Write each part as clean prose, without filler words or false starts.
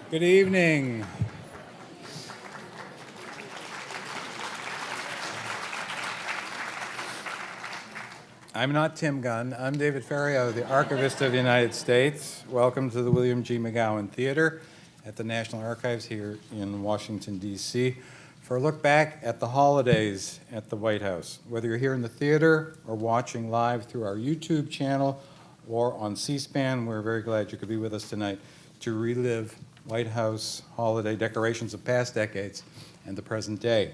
Good evening. I'm not Tim Gunn. I'm David Ferriero, the Archivist of the United States. Welcome to the William G. McGowan Theater at the National Archives here in Washington, D.C. for a look back at the holidays at the White House. Whether you're here in the theater or watching live through our YouTube channel or on C-SPAN, we're very glad you could be with us tonight to relive White House holiday decorations of past decades and the present day.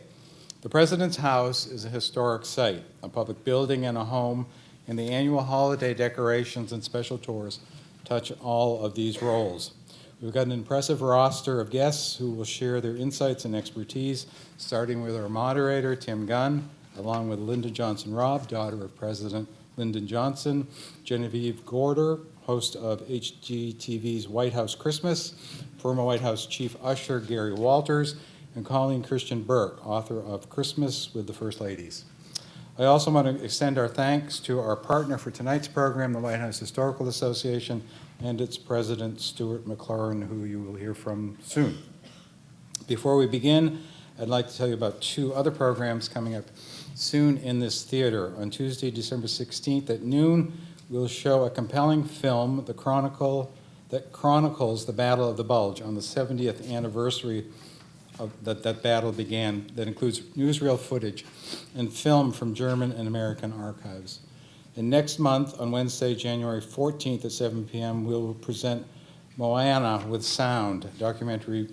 The President's House is a historic site, a public building and a home, and the annual holiday decorations and special tours touch all of these roles. We've got an impressive roster of guests who will share their insights and expertise, starting with our moderator, Tim Gunn, along with Lyndon Johnson Robb, daughter of President Lyndon Johnson, Genevieve Gorder, host of HGTV's White House Christmas, former White House Chief Usher Gary Walters, and Colleen Christian Burke, author of Christmas with the First Ladies. I also want to extend our thanks to our partner for tonight's program, the White House Historical Association, and its president, Stuart McLaurin, who you will hear from soon. Before we begin, I'd like to tell you about two other programs coming up soon in this theater. On Tuesday, December 16th at noon, we'll show a compelling film, that chronicles the Battle of the Bulge on the 70th anniversary that battle began, that includes newsreel footage and film from German and American archives. And next month, on Wednesday, January 14th at 7 p.m., we'll present Moana with Sound, documentary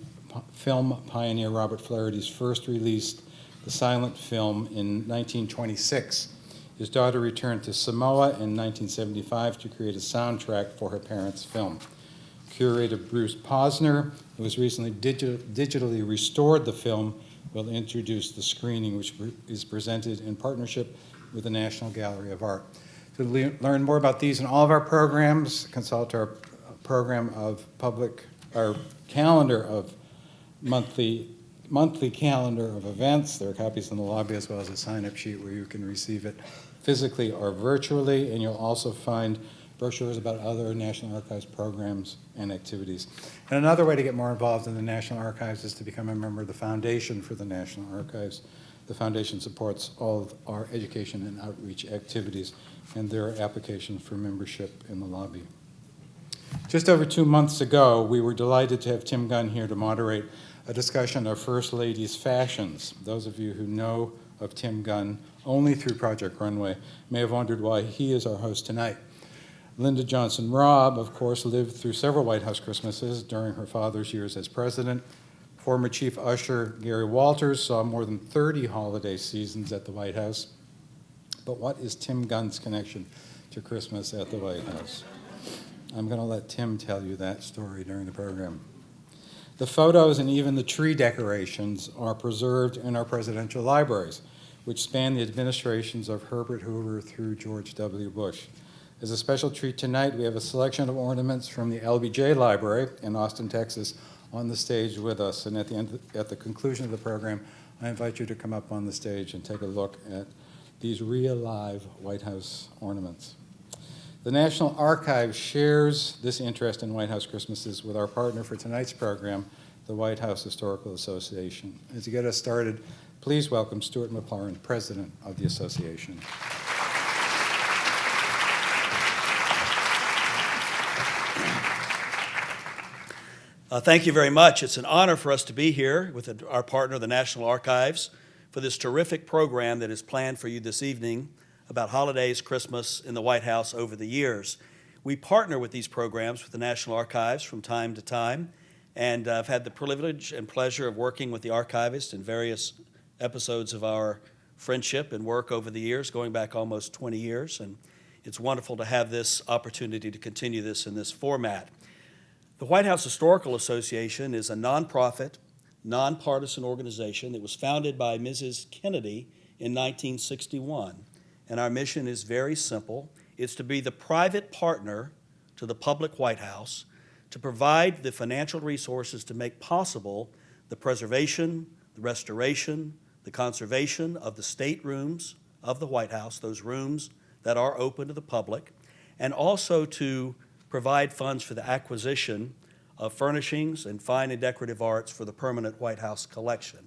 film pioneer Robert Flaherty's first released the silent film in 1926. His daughter returned to Samoa in 1975 to create a soundtrack for her parents' film. Curator Bruce Posner, who has recently digitally restored the film, will introduce the screening, which is presented in partnership with the National Gallery of Art. To learn more about these and all of our programs, consult our calendar of monthly calendar of events. There are copies in the lobby as well as a sign-up sheet where you can receive it physically or virtually, and you'll also find brochures about other National Archives programs and activities. And another way to get more involved in the National Archives is to become a member of the Foundation for the National Archives. The Foundation supports all of our education and outreach activities, and there are applications for membership in the lobby. Just over 2 months ago, we were delighted to have Tim Gunn here to moderate a discussion of First Lady's fashions. Those of you who know of Tim Gunn only through Project Runway may have wondered why he is our host tonight. Lyndon Johnson Robb, of course, lived through several White House Christmases during her father's years as president. Former Chief Usher Gary Walters saw more than 30 holiday seasons at the White House. But what is Tim Gunn's connection to Christmas at the White House? I'm going to let Tim tell you that story during the program. The photos and even the tree decorations are preserved in our presidential libraries, which span the administrations of Herbert Hoover through George W. Bush. As a special treat tonight, we have a selection of ornaments from the LBJ Library in Austin, Texas, on the stage with us. And at the conclusion of the program, I invite you to come up on the stage and take a look at these real live White House ornaments. The National Archives shares this interest in White House Christmases with our partner for tonight's program, the White House Historical Association. And to get us started, please welcome Stuart McLaurin, President of the Association. Thank you very much. It's an honor for us to be here with our partner, the National Archives, for this terrific program that is planned for you this evening about holidays, Christmas in the White House over the years. We partner with these programs with the National Archives from time to time, and I've had the privilege and pleasure of working with the archivist in various episodes of our friendship and work over the years, going back almost 20 years, and it's wonderful to have this opportunity to continue this in this format. The White House Historical Association is a nonprofit, nonpartisan organization that was founded by Mrs. Kennedy in 1961. And our mission is very simple. It's to be the private partner to the public White House to provide the financial resources to make possible the preservation, the restoration, the conservation of the staterooms of the White House, those rooms that are open to the public, and also to provide funds for the acquisition of furnishings and fine and decorative arts for the permanent White House collection.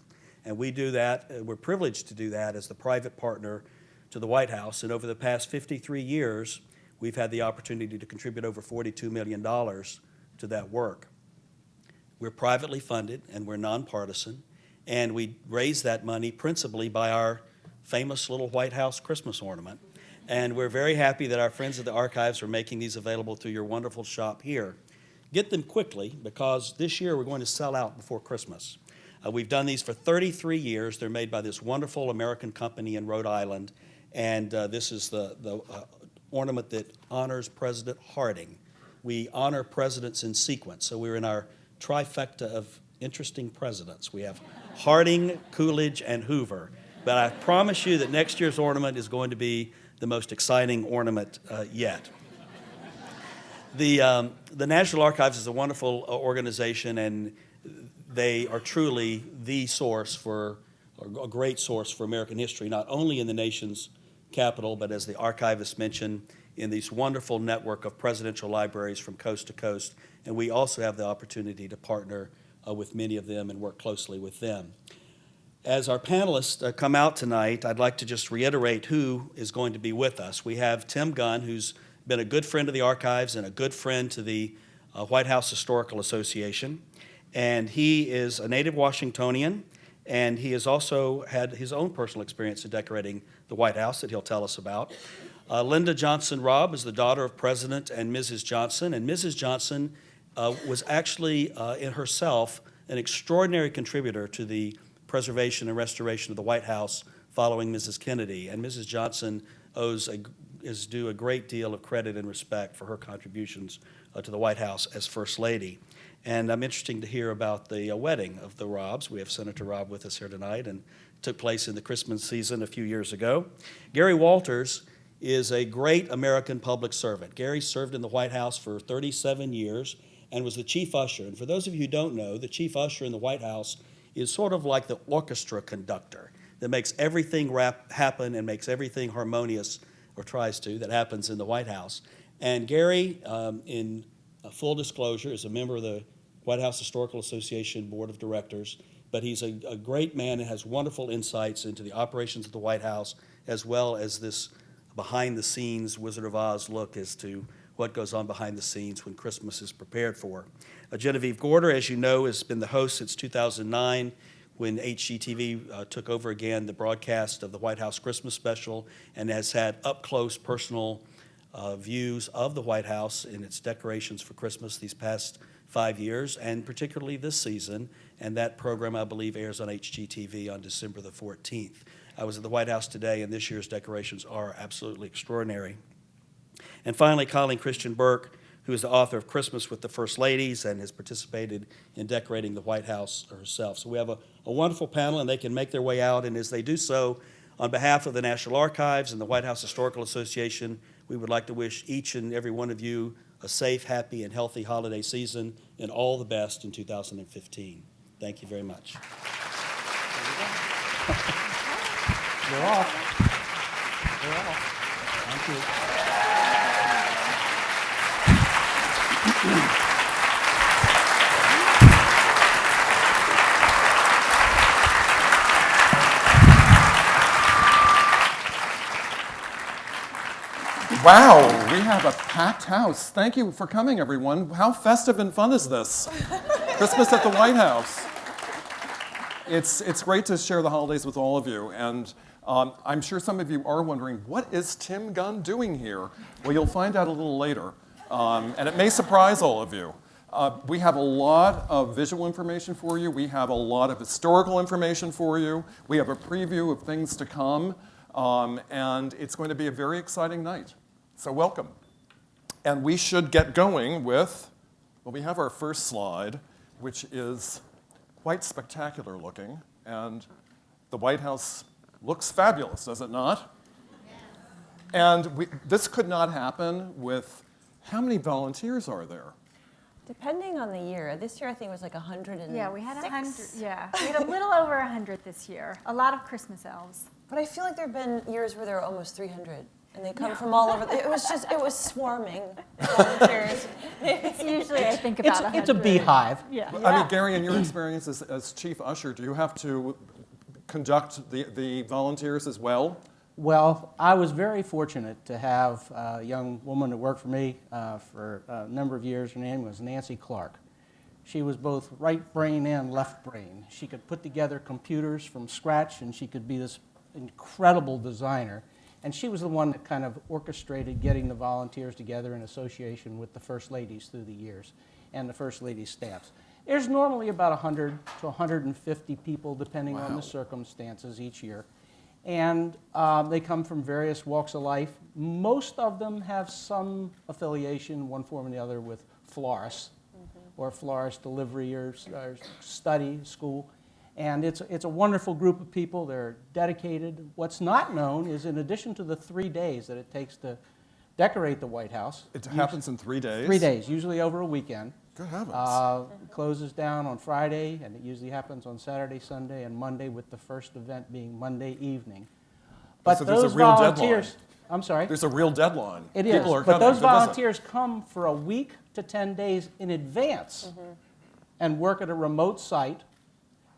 And we do that, we're privileged to do that as the private partner to the White House. And over the past 53 years, we've had the opportunity to contribute over $42 million to that work. We're privately funded and we're nonpartisan, and we raise that money principally by our famous little White House Christmas ornament. And we're very happy that our friends at the archives are making these available through your wonderful shop here. Get them quickly, because this year we're going to sell out before Christmas. We've done these for 33 years. They're made by this wonderful American company in Rhode Island, and this is the ornament that honors President Harding. We honor presidents in sequence, so we're in our trifecta of interesting presidents. We have Harding, Coolidge, and Hoover. But I promise you that next year's ornament is going to be the most exciting ornament yet. The National Archives is a wonderful organization, and they are truly the source for, or a great source for American history, not only in the nation's capital, but as the archivist mentioned, in this wonderful network of presidential libraries from coast to coast. And we also have the opportunity to partner with many of them and work closely with them. As our panelists come out tonight, I'd like to just reiterate who is going to be with us. We have Tim Gunn, who's been a good friend of the archives and a good friend to the White House Historical Association. And he is a native Washingtonian, and he has also had his own personal experience in decorating the White House that he'll tell us about. Linda Johnson Robb is the daughter of President and Mrs. Johnson, and Mrs. Johnson was actually in herself an extraordinary contributor to the preservation and restoration of the White House following Mrs. Kennedy. And Mrs. Johnson is due a great deal of credit and respect for her contributions to the White House as First Lady. And I'm interested to hear about the wedding of the Robbs. We have Senator Robb with us here tonight, and it took place in the Christmas season a few years ago. Gary Walters is a great American public servant. Gary served in the White House for 37 years and was the chief usher. And for those of you who don't know, the chief usher in the White House is sort of like the orchestra conductor that makes everything happen and makes everything harmonious, or tries to, that happens in the White House. And Gary, in full disclosure, is a member of the White House Historical Association Board of Directors, but he's a great man and has wonderful insights into the operations of the White House, as well as this behind-the-scenes Wizard of Oz look as to what goes on behind the scenes when Christmas is prepared for. Genevieve Gorder, as you know, has been the host since 2009 when HGTV took over again the broadcast of the White House Christmas special, and has had up-close personal views of the White House in its decorations for Christmas these past 5 years, and particularly this season. And that program, I believe, airs on HGTV on December the 14th. I was at the White House today, and this year's decorations are absolutely extraordinary. And finally, Colleen Christian Burke, who is the author of Christmas with the First Ladies and has participated in decorating the White House herself. So we have a wonderful panel, and they can make their way out. And as they do so, on behalf of the National Archives and the White House Historical Association, we would like to wish each and every one of you a safe, happy, and healthy holiday season, and all the best in 2015. Thank you very much. You're off. You're off. Thank you. Wow, we have a packed house. Thank you for coming, everyone. How festive and fun is this? Christmas at the White House. It's great to share the holidays with all of you. And I'm sure some of you are wondering, what is Tim Gunn doing here? Well, you'll find out a little later. And it may surprise all of you. We have a lot of visual information for you. We have a lot of historical information for you. We have a preview of things to come. And it's going to be a very exciting night. So welcome. And we should get going with, well, we have our first slide, which is quite spectacular looking. And the White House looks fabulous, does it not? Yes. And this could not happen with, how many volunteers are there? Depending on the year. This year I think it was like 106. Yeah, we had 100. Yeah, we had a little over 100 this year. A lot of Christmas elves. But I feel like there have been years where there are almost 300, and they come from all over. It was swarming volunteers. It's usually a think about 100. It's a beehive. Yeah. I mean, Gary, in your experience as chief usher, do you have to conduct the volunteers as well? Well, I was very fortunate to have a young woman that worked for me for a number of years. Her name was Nancy Clark. She was both right brain and left brain. She could put together computers from scratch, and she could be this incredible designer. And she was the one that kind of orchestrated getting the volunteers together in association with the First Ladies through the years and the First Ladies' staffs. There's normally about 100 to 150 people, depending on the circumstances each year. And they come from various walks of life. Most of them have some affiliation, one form or the other, with florists or florist delivery or study, school. And it's a wonderful group of people. They're dedicated. What's not known is in addition to the 3 days that it takes to decorate the White House. It happens in 3 days? 3 days, usually over a weekend. Good heavens. It closes down on Friday, and it usually happens on Saturday, Sunday, and Monday, with the first event being Monday evening. But So there's a those real volunteers, deadline. I'm sorry? There's a real deadline. It is, People are but coming those to visit. volunteers come for a week to 10 days in advance and work at a remote site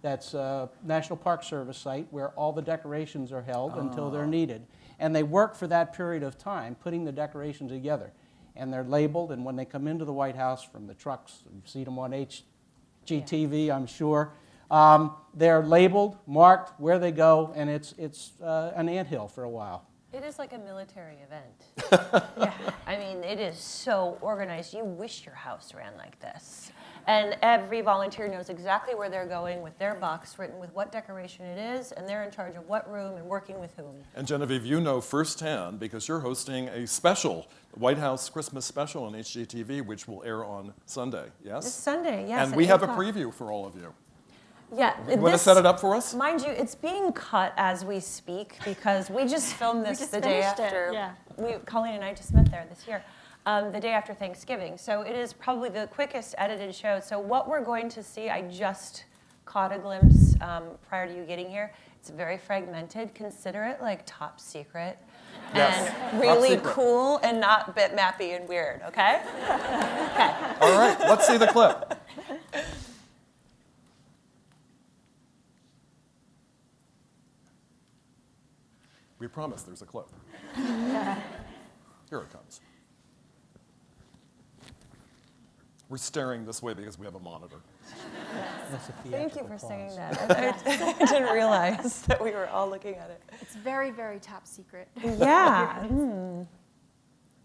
that's a National Park Service site where all the decorations are held until they're needed. And they work for that period of time putting the decorations together. And they're labeled, and when they come into the White House from the trucks, you've seen them on HGTV, I'm sure, they're labeled, marked, where they go, and it's an anthill for a while. It is like a military event. I mean, it is so organized. You wish your house ran like this. And every volunteer knows exactly where they're going with their box written with what decoration it is, and they're in charge of what room and working with whom. And Genevieve, you know firsthand because you're hosting a special, White House Christmas special on HGTV, which will air on Sunday, yes? This Sunday, yes. And at we 8 have a o'clock. preview for all of you. Yeah. You want to set it up for us? Mind you, it's being cut as we speak because we just filmed this just the day finished it, after. yeah. Colleen and I just met there this year, the day after Thanksgiving. So it is probably the quickest edited show. So what we're going to see, I just caught a glimpse prior to you getting here. It's very fragmented. Consider it like top secret. Yes, And top really secret. cool and not bitmappy and weird, okay? Okay. All right, let's see the clip. We promise there's a clip. Here it comes. We're staring this way because we have a monitor. That's a Thank you theatrical for saying pause. that. I didn't realize that we were all looking at it. It's very, very top secret. Yeah.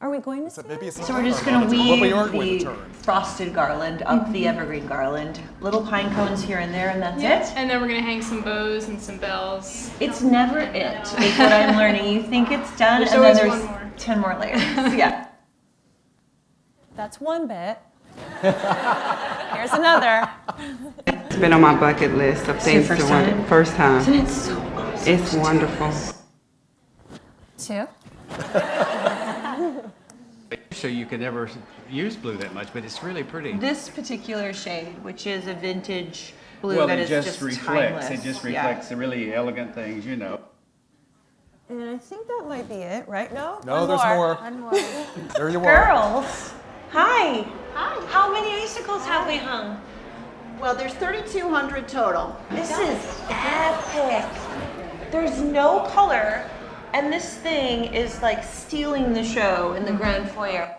Are we going to see Maybe it? it's So we're just going to Well, we are weave going to the turn. frosted garland up the evergreen garland. Little pine cones here and there, and that's it. And then we're gonna hang some bows and some bells. It's never it, is what I'm learning. You think it's done, There's and then always there's one more. 10 more layers. Yeah. That's one bit. Here's another. It's been on my bucket list of things first to wonder. time? First time. Isn't it so awesome? It's wonderful. Two. So you could never use blue that much, but it's really pretty. This particular shade, which is a vintage blue Well, that it is just reflects. timeless. It just Yeah. reflects the really elegant things, you know. And I think that might be it, right? No? No, One there's more. One more. There you are. Girls, hi. Hi. How many icicles have we hung? Well, there's 3,200 total. This is epic. There's no color, and this thing is like stealing the show in the grand foyer.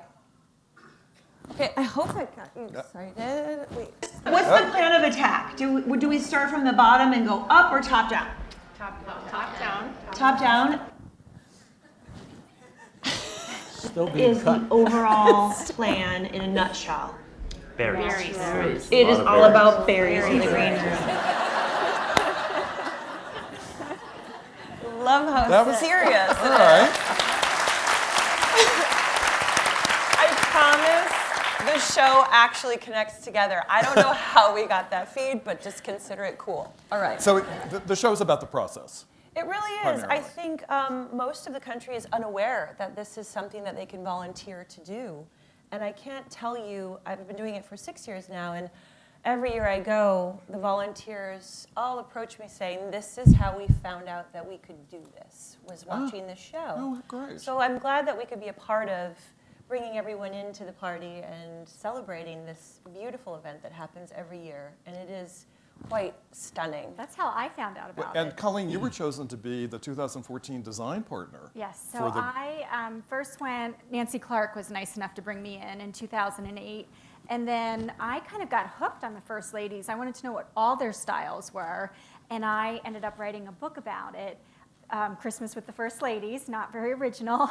Okay, I hope I got you excited. Wait. What's the plan of attack? Do we start from the bottom and go up or top down? Top down. Top down Still being is cut. the overall plan in a nutshell. Berries. It is all about berries in the green room. Love how That was- serious All it right. is. I promise the show actually connects together. I don't know how we got that feed, but just consider it cool. All right. So the show's about the process. It really is. I Primarily. think most of the country is unaware that this is something that they can volunteer to do. And I can't tell you, I've been doing it for 6 years now, and every year I go, the volunteers all approach me saying, this is how we found out that we could do this, was watching the show. Oh, great. So I'm glad that we could be a part of bringing everyone into the party and celebrating this beautiful event that happens every year. And it is quite stunning. That's how I found out about And it. Colleen, you were chosen to be the 2014 design partner. Yes, so for the- I first went, Nancy Clark was nice enough to bring me in 2008. And then I kind of got hooked on the First Ladies. I wanted to know what all their styles were. And I ended up writing a book about it, Christmas with the First Ladies, not very original.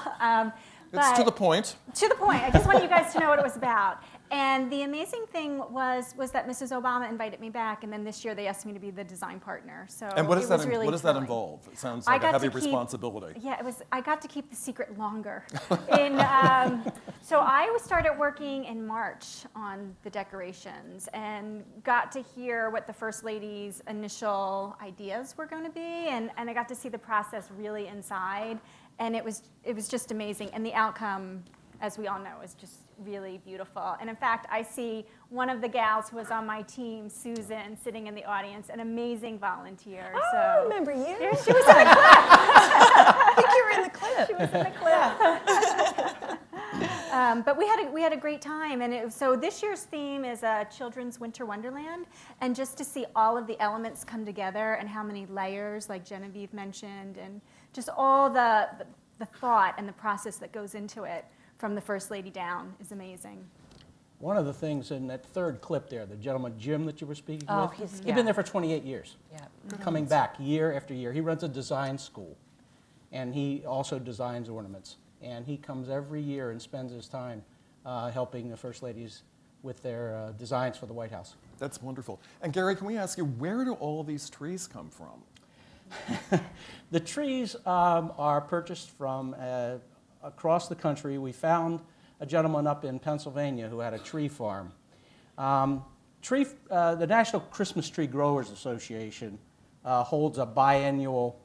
It's to but- the point. To the point. I just wanted you guys to know what it was about. And the amazing thing was that Mrs. Obama invited me back, and then this year they asked me to be the design partner. So And what it does was that, really what does that thrilling. involve? It sounds I like a got heavy to keep- responsibility. Yeah, it was. I got to keep the secret longer. So I started working in March on the decorations and got to hear what the First Lady's initial ideas were going to be, and I got to see the process really inside, and it was just amazing. And the outcome, as we all know, is just really beautiful. And in fact, I see one of the gals who was on my team, Susan, sitting in the audience, an amazing volunteer. Oh, so I remember you. There she was in the clip. I think you were in the clip. She was in the clip. But we had a great time, and so this year's theme is a children's winter wonderland, and just to see all of the elements come together and how many layers, like Genevieve mentioned, and just all the thought and the process that goes into it from the First Lady down is amazing. One of the things in that third clip there, the gentleman Jim that you were speaking Oh, with, he's he's been there for 28 years, Yeah. coming back year after year. He runs a design school, and he also designs ornaments. And he comes every year and spends his time helping the First Ladies with their designs for the White House. That's wonderful. And Gary, can we ask you, where do all these trees come from? The trees are purchased from across the country. We found a gentleman up in Pennsylvania who had a tree farm. The National Christmas Tree Growers Association holds a biannual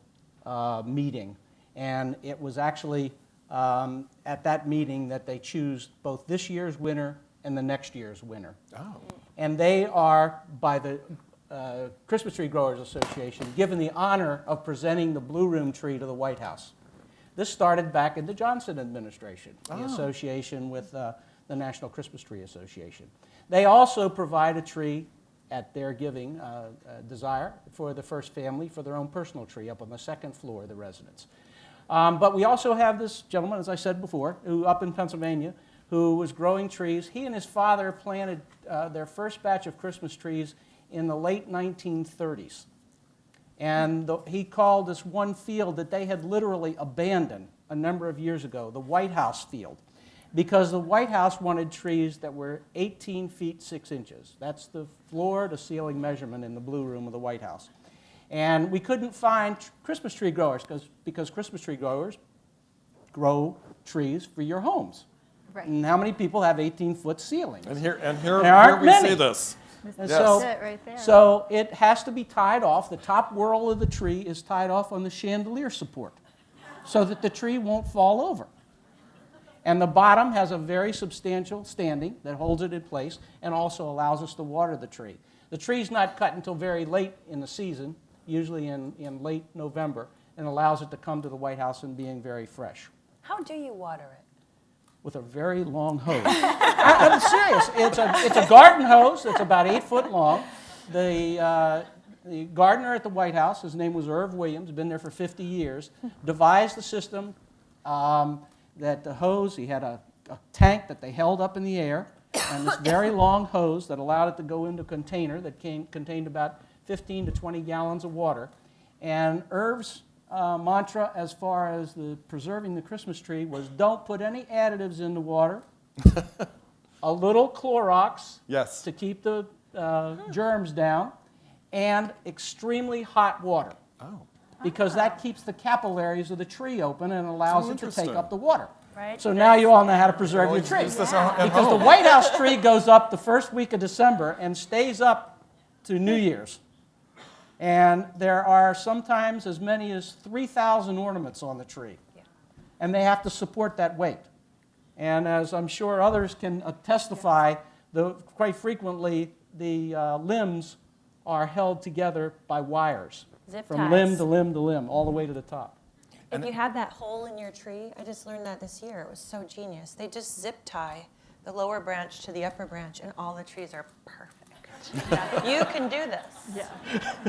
meeting, and it was actually at that meeting that they choose both this year's winner and the next year's winner. Oh. And they are, by the Christmas Tree Growers Association, given the honor of presenting the Blue Room tree to the White House. This started back in the Johnson administration, the association with the National Christmas Tree Association. They also provide a tree at their giving desire for the first family for their own personal tree up on the second floor of the residence. But we also have this gentleman, as I said before, who up in Pennsylvania, who was growing trees. He and his father planted their first batch of Christmas trees in the late 1930s. And he called this one field that they had literally abandoned a number of years ago, the White House field, because the White House wanted trees that were 18 feet 6 inches. That's the floor to ceiling measurement in the Blue Room of the White House. And we couldn't find Christmas tree growers because Christmas tree growers grow trees for your homes. Right. And how many people have 18-foot ceilings? And here There aren't we many. see this. And Yes. so, That's it right there. so it has to be tied off. The top whorl of the tree is tied off on the chandelier support so that the tree won't fall over. And the bottom has a very substantial standing that holds it in place and also allows us to water the tree. The tree's not cut until very late in the season, usually in late November, and allows it to come to the White House and being very fresh. How do you water it? With a very long hose. I'm serious. It's a garden hose that's about 8 foot long. The gardener at the White House, his name was Irv Williams, been there for 50 years, devised the system that the hose, he had a tank that they held up in the air, and this very long hose that allowed it to go into a container that contained about 15 to 20 gallons of water. And Irv's mantra as far as preserving the Christmas tree was don't put any additives in the water, a little Clorox Yes. to keep the germs down, and extremely hot water Oh. because that keeps the capillaries of the tree open and allows So it to take interesting. up the water. Right. So now you all know how to preserve Well, your tree. use this at Because the home. White House tree goes up the first week of December and stays up to New Year's. And there are sometimes as many as 3,000 ornaments on the tree. And they have to support that weight. And as I'm sure others can testify, quite frequently the limbs are held together by wires Zip from ties. limb to limb to limb, all the way to the top. If you have that hole in your tree, I just learned that this year. It was so genius. They just zip tie the lower branch to the upper branch, and all the trees are perfect. You can do this. Yeah.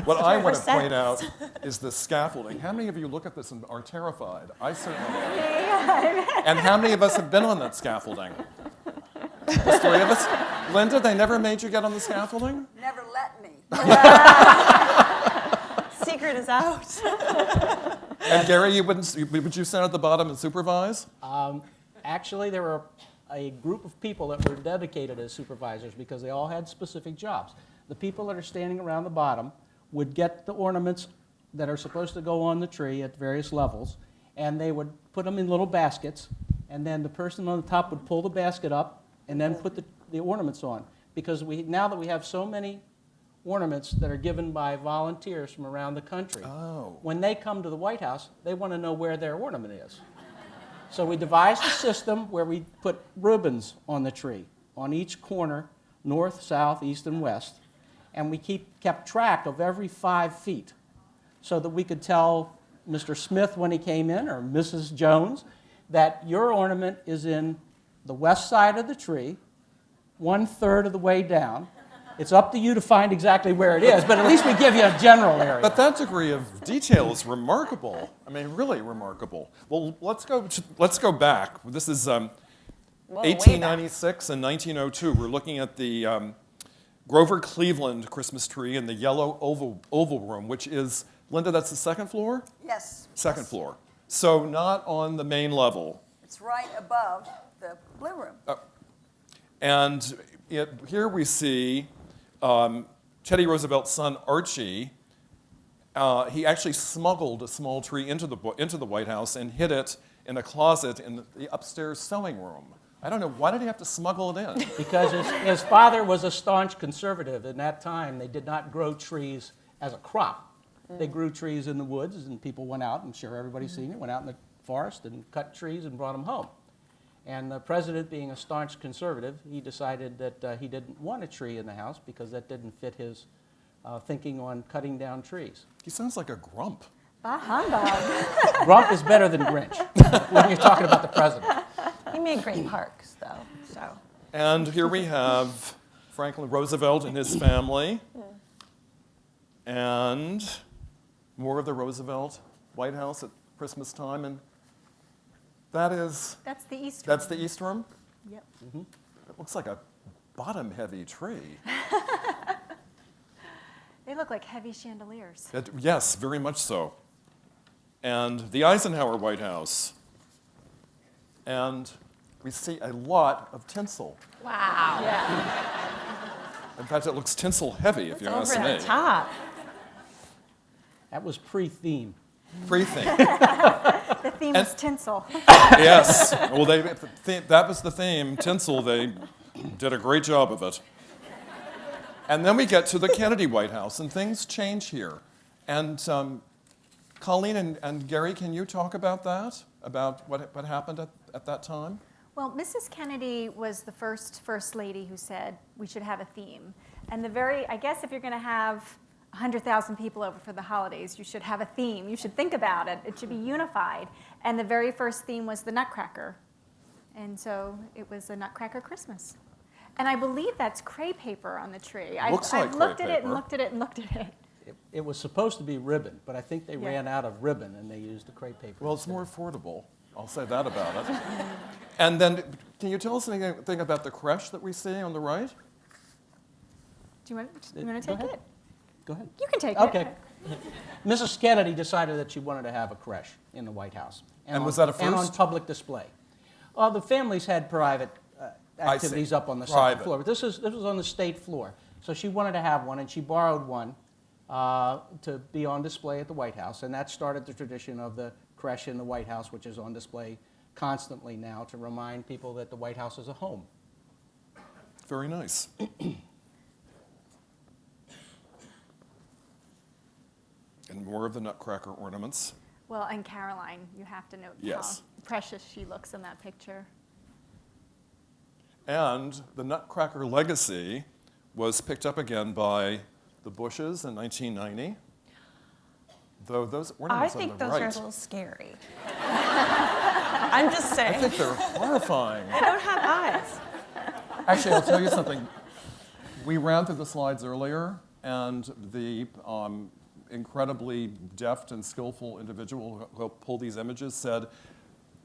What I want to Percent. point out is the scaffolding. How many of you look at this and are terrified? I certainly am. And how many of us have been on that scaffolding? There's 3 of us. Linda, they never made you get on the scaffolding? Never let me. Secret is out. And Gary, would you stand at the bottom and supervise? Actually, there were a group of people that were dedicated as supervisors because they all had specific jobs. The people that are standing around the bottom would get the ornaments that are supposed to go on the tree at various levels, and they would put them in little baskets, and then the person on the top would pull the basket up and then put the ornaments on. Because now that we have so many ornaments that are given by volunteers from around the country, when they come to the White House, they want to know where their ornament is. So we devised a system where we put ribbons on the tree, on each corner, north, south, east, and west, and we kept track of every 5 feet so that we could tell Mr. Smith when he came in, or Mrs. Jones, that your ornament is in the west side of the tree, 1/3 of the way down. It's up to you to find exactly where it is, but at least we give you a general area. But that degree of detail is remarkable. I mean, really remarkable. Well, let's go back. This is 1896 and 1902. We're looking at the Grover Cleveland Christmas tree in the yellow oval room, which is, Linda, that's the 2nd floor? Yes. Second floor. So not on the main level. It's right above the blue room. And here we see Teddy Roosevelt's son, Archie. He actually smuggled a small tree into the White House and hid it in a closet in the upstairs sewing room. I don't know, why did he have to smuggle it in? Because his father was a staunch conservative. In that time, they did not grow trees as a crop. They grew trees in the woods, and people went out, I'm sure everybody's seen it, went out in the forest and cut trees and brought them home. And the president, being a staunch conservative, he decided that he didn't want a tree in the house because that didn't fit his thinking on cutting down trees. He sounds like a grump. Bah humbug. Grump is better than Grinch when you're talking about the president. He made great parks, though. So. And here we have Franklin Roosevelt and his family. And more of the Roosevelt White House at Christmas time. And that's the East That's the East Room? Yep. Mm-hmm. It looks like a bottom-heavy tree. They look like heavy chandeliers. Yes, very much so. And the Eisenhower White House. And we see a lot of tinsel. Wow. Yeah. In fact, it looks tinsel-heavy, if you ask Over me. the top. That was pre-theme. Pre-theme. The theme was tinsel. Yes. Well, that was the theme, tinsel. They did a great job of it. And then we get to the Kennedy White House, and things change here. And Colleen and Gary, can you talk about that? About what happened at that time? Well, Mrs. Kennedy was the first lady who said we should have a theme. And I guess if you're going to have 100,000 people over for the holidays, you should have a theme. You should think about it. It should be unified. And the very first theme was the Nutcracker. And so it was a Nutcracker Christmas. And I believe that's crepe paper on the tree. Looks like I've looked at crepe it and looked at it and looked at it. It was supposed to be ribbon, but I think they ran out of ribbon and they used the crepe paper. Well, it's more affordable. I'll say that about it. And then, can you tell us anything about the creche that we see on the right? Do you want to take it? Go ahead. You can take Okay. it. Mrs. Kennedy decided that she wanted to have a creche in the White House. And was that a And on first? public display. Well, the families had private activities up on the second floor. But this was on the state floor. So she wanted to have one, and she borrowed one to be on display at the White House. And that started the tradition of the creche in the White House, which is on display constantly now to remind people that the White House is a home. Very nice. And more of the Nutcracker ornaments. Well, and Caroline, you have to note Yes. how precious she looks in that picture. And the Nutcracker legacy was picked up again by the Bushes in 1990. though those I ornaments on think the those right. are a little scary. I'm just I saying. think they're horrifying. They don't have eyes. Actually, I'll tell you something. We ran through the slides earlier, and the incredibly deft and skillful individual who pulled these images said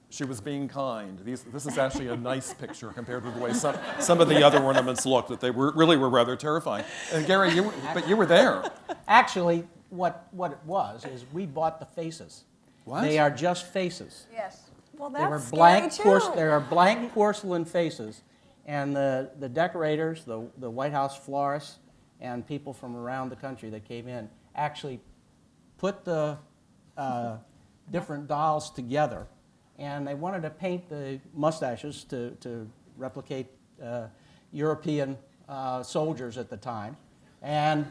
she was being kind. This is actually a nice picture compared to the way some of the other ornaments looked, that they really were rather terrifying. And Gary, you were there. Actually, what it was is we bought the faces. What? They are just faces. Yes. Well, They were that's blank scary too. they are blank porcelain faces, and the decorators, the White House florists, and people from around the country that came in actually put the different dolls together, and they wanted to paint the mustaches to replicate European soldiers at the time, and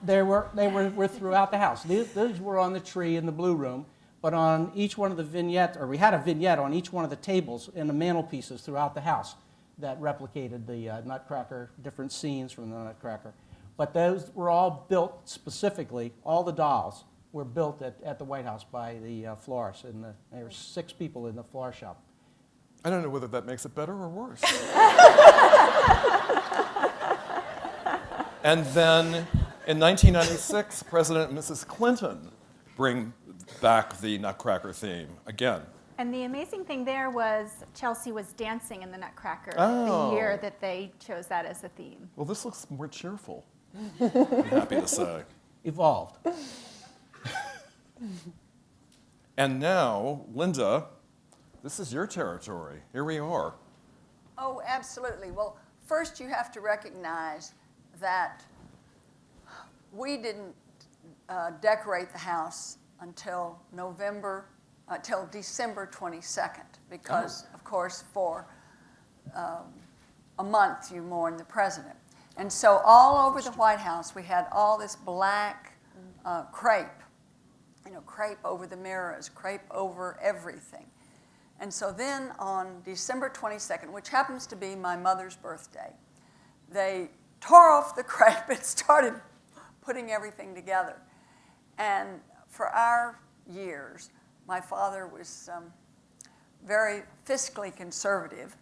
they were throughout the house. These were on the tree in the blue room. But on each one of the vignettes, or we had a vignette on each one of the tables and the mantelpieces throughout the house that replicated the Nutcracker, different scenes from the Nutcracker. But those were all built specifically, all the dolls were built at the White House by the florists. And there were 6 people in the flower shop. I don't know whether that makes it better or worse. And then in 1996, President and Mrs. Clinton bring back the Nutcracker theme again. And the amazing thing there was Chelsea was dancing in the Nutcracker Oh. the year that they chose that as a theme. Well, this looks more cheerful, I'm happy to say. Evolved. And now, Linda, this is your territory. Here we are. Oh, absolutely. Well, first you have to recognize that we didn't decorate the house until December 22nd, because, of course, for a month you mourn the president. And so all over the White House we had all this black crepe, crepe over the mirrors, crepe over everything. And so then on December 22nd, which happens to be my mother's birthday, they tore off the crepe and started putting everything together. And for our years, my father was very fiscally conservative.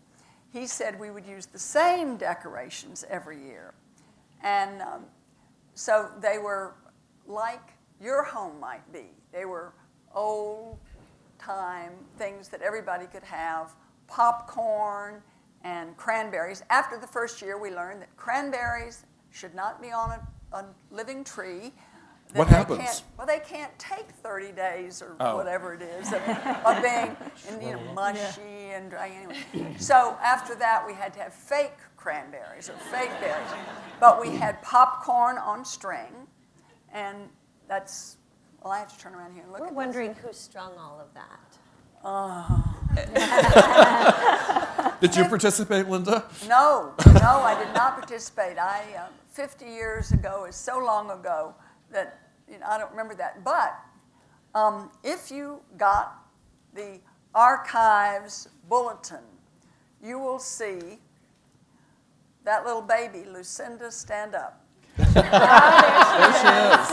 He said we would use the same decorations every year. And so they were like your home might be. They were old-time things that everybody could have, popcorn and cranberries. After the first year, we learned that cranberries should not be on a living tree. What happens? They can't take 30 days or whatever it is of being mushy and dry anyway. So after that, we had to have fake cranberries or fake berries. But we had popcorn on string, and that's, well, I have to turn around here and look We're at wondering who strung all of that. Did you participate, Linda? No, I did not participate. 50 years ago is so long ago that I don't remember that. But if you got the archives bulletin, you will see that little baby, Lucinda, stand up. There she is.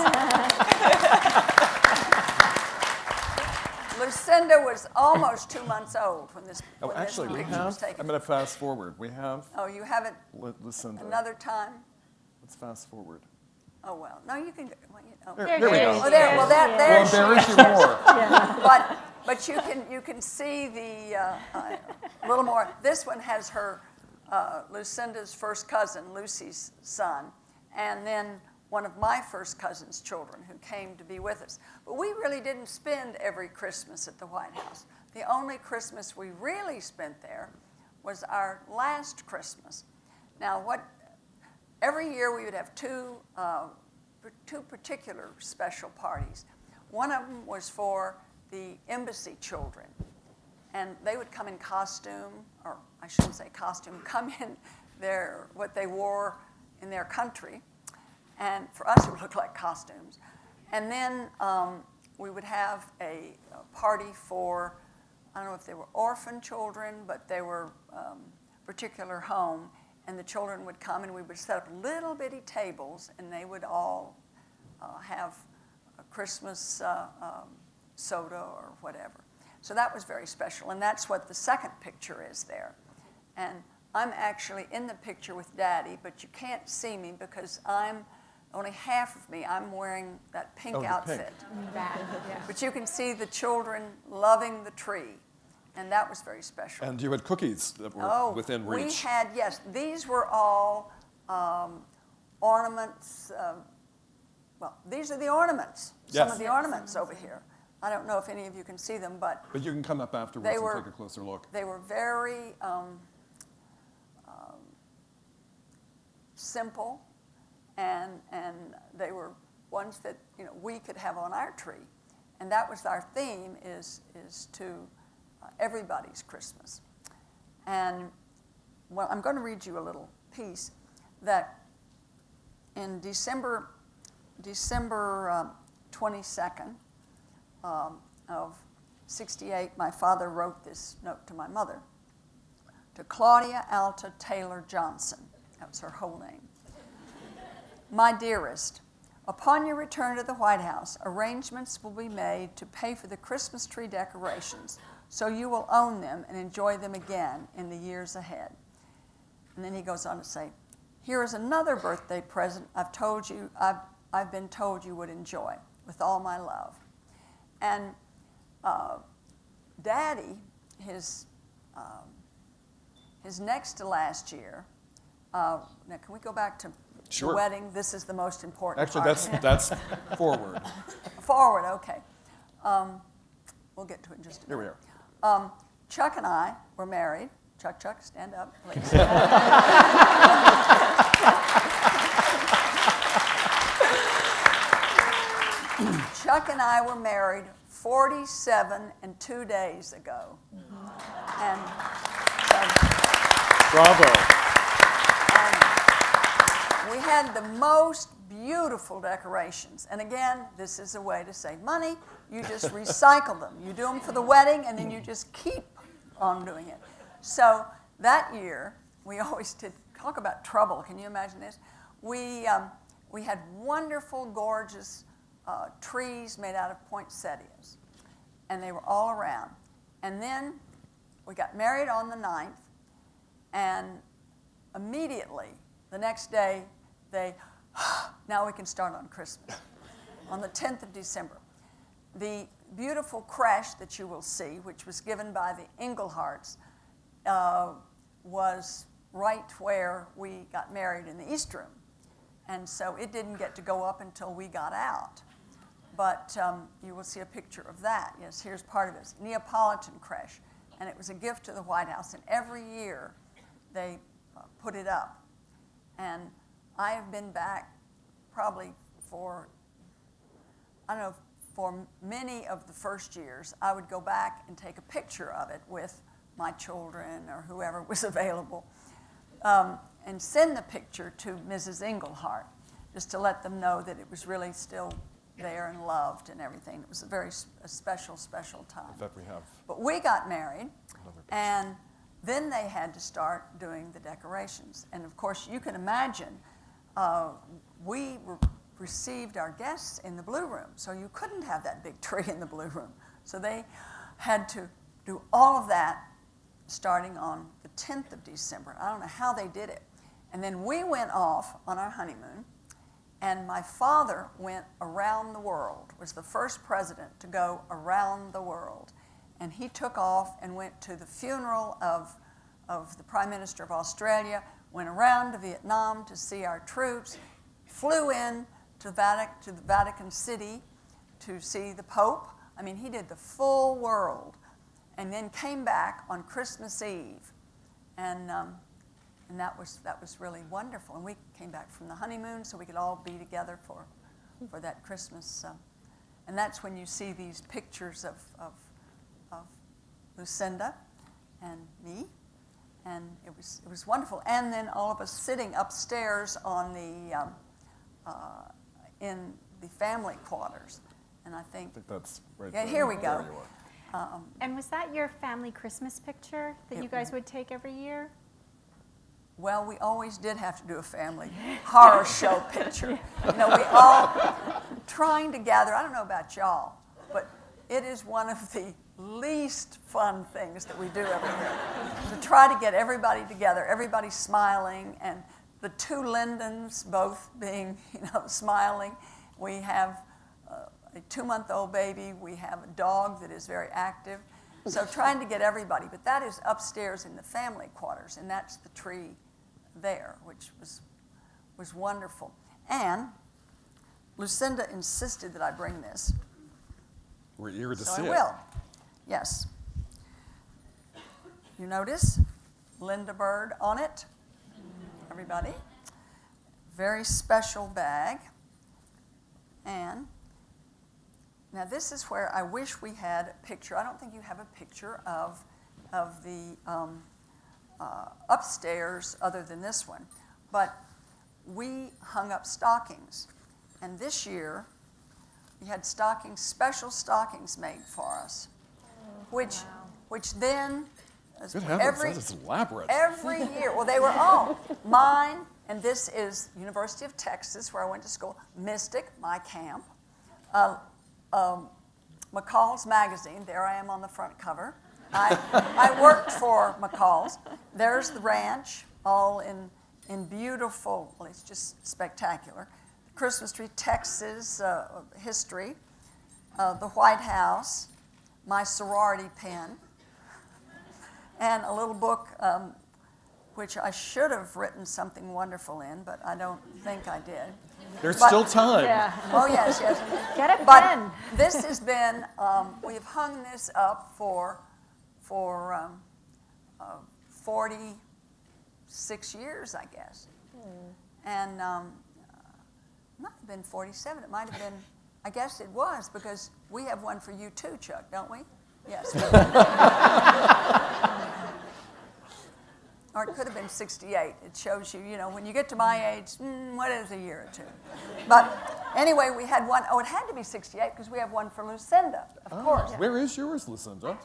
Lucinda was almost 2 months old when this, Oh, when actually, this we picture was have, taken. I'm going to fast forward. We have Oh, you have it Lucinda. another time? Let's fast forward. Oh, well. No, you can go. Well, There we go. Oh, there. Well, there We'll she embarrass is. you more. But you can see the a little more. This one has her Lucinda's first cousin, Lucy's son, and then one of my first cousin's children who came to be with us. But we really didn't spend every Christmas at the White House. The only Christmas we really spent there was our last Christmas. Now, every year we would have two particular special parties. One of them was for the embassy children, and they would come in costume, or I shouldn't say costume, come in what they wore in their country, and for us it would look like costumes. And then we would have a party for, I don't know if they were orphan children, but they were particular home, and the children would come and we would set up little bitty tables, and they would all have Christmas soda or whatever. So that was very special, and that's what the second picture is there. And I'm actually in the picture with Daddy, but you can't see me because I'm only half of me. I'm wearing that pink outfit. But you can see the children loving the tree, and that was very special. And you had cookies that were within reach. We had, yes, these were all ornaments. Well, these are the ornaments, some of the ornaments over here. I don't know if any of you can see them, but you can come up afterwards and take a closer look. They were very simple, and they were ones that we could have on our tree, and that was our theme: is to everybody's Christmas. And well, I'm going to read you a little piece that in December 22nd of '68, my father wrote this note to my mother. To Claudia Alta Taylor Johnson, that was her whole name. My dearest, upon your return to the White House, arrangements will be made to pay for the Christmas tree decorations, so you will own them and enjoy them again in the years ahead. And then he goes on to say, here is another birthday present I've been told you would enjoy, with all my love. And Daddy, his next to last year, now can we go back to the wedding? This is the most important Actually, part. that's forward. Forward, okay. We'll get to it in just a minute. Here we are. Chuck and I were married. Chuck, stand up, please. Chuck and I were married 47 and 2 days ago. And Bravo. we had the most beautiful decorations. And again, this is a way to save money. You just recycle them. You do them for the wedding, and then you just keep on doing it. So that year, we always did, talk about trouble. Can you imagine this? We had wonderful, gorgeous trees made out of poinsettias, and they were all around. And then we got married on the 9th, and immediately, the next day, now we can start on Christmas, on the 10th of December. The beautiful creche that you will see, which was given by the Engleharts, was right where we got married in the East Room. And so it didn't get to go up until we got out. But you will see a picture of that. Yes, here's part of it. It's Neapolitan creche. And it was a gift to the White House. And every year they put it up. And I have been back probably for, I don't know, for many of the first years. I would go back and take a picture of it with my children or whoever was available, and send the picture to Mrs. Englehart, just to let them know that it was really still there and loved and everything. It was a special, special time. That we have. But we got married, and then they had to start doing the decorations. And of course, you can imagine, we received our guests in the blue room, so you couldn't have that big tree in the blue room. So they had to do all of that starting on the 10th of December. I don't know how they did it. And then we went off on our honeymoon, and my father went around the world, was the first president to go around the world. And he took off and went to the funeral of the Prime Minister of Australia, went around to Vietnam to see our troops, flew in to the Vatican City to see the Pope. I mean, he did the full world, and then came back on Christmas Eve. And that was really wonderful. And we came back from the honeymoon so we could all be together for that Christmas. And that's when you see these pictures of Lucinda and me. And it was wonderful. And then all of us sitting upstairs on in the family quarters. And I think that's right. Yeah, here we go. And was that your family Christmas picture that you guys would take every year? Well, we always did have to do a family horror show picture. You know, we all trying to gather. I don't know about y'all, but it is one of the least fun things that we do every year. To try to get everybody together, everybody smiling, and the two Lindens both being, smiling. We have a 2-month-old baby. We have a dog that is very active. So trying to get everybody, but that is upstairs in the family quarters, and that's the tree there, which was wonderful. And Lucinda insisted that I bring this. We're eager to So see I it. will. Yes. You notice Linda Bird on it, everybody. Very special bag. And now this is where I wish we had a picture. I don't think you have a picture of the upstairs other than this one. But we hung up stockings. And this year, we had special stockings made for us, which then, Good heavens, that is elaborate. every year, well, they were all mine, and this is University of Texas, where I went to school, Mystic, my camp, McCall's magazine, there I am on the front cover. I worked for McCall's. There's the ranch, all in beautiful, well, it's just spectacular. Christmas tree, Texas history, the White House, my sorority pen, and a little book which I should have written something wonderful in, but I don't think I did. There's still time. Yeah. Oh, yes. Get a But pen. this has been, we've hung this up for 46 years, I guess. And it might have been 47. It might have been, I guess it was, because we have one for you too, Chuck, don't we? Yes. Or it could have been 68. It shows you, when you get to my age, what is a year or two? But anyway, we had one. Oh, it had to be 68 because we have one for Lucinda, of course. Where is yours, Lucinda?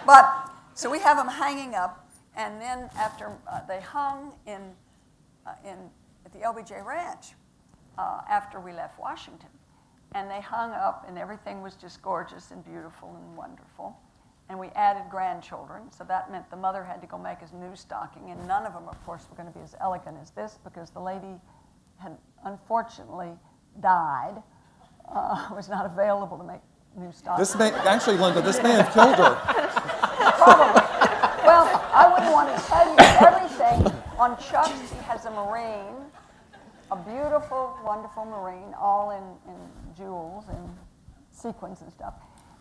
But, so we have them hanging up, and then after they hung at the LBJ Ranch after we left Washington. And they hung up, and everything was just gorgeous and beautiful and wonderful. And we added grandchildren, so that meant the mother had to go make a new stocking, and none of them, of course, were going to be as elegant as this because the lady had unfortunately died, was not available to make new stockings. Actually, Linda, this may have killed her. Probably. Well, I wouldn't want to tell you everything. On Chuck's, he has a marine, a beautiful, wonderful marine, all in jewels and sequins and stuff.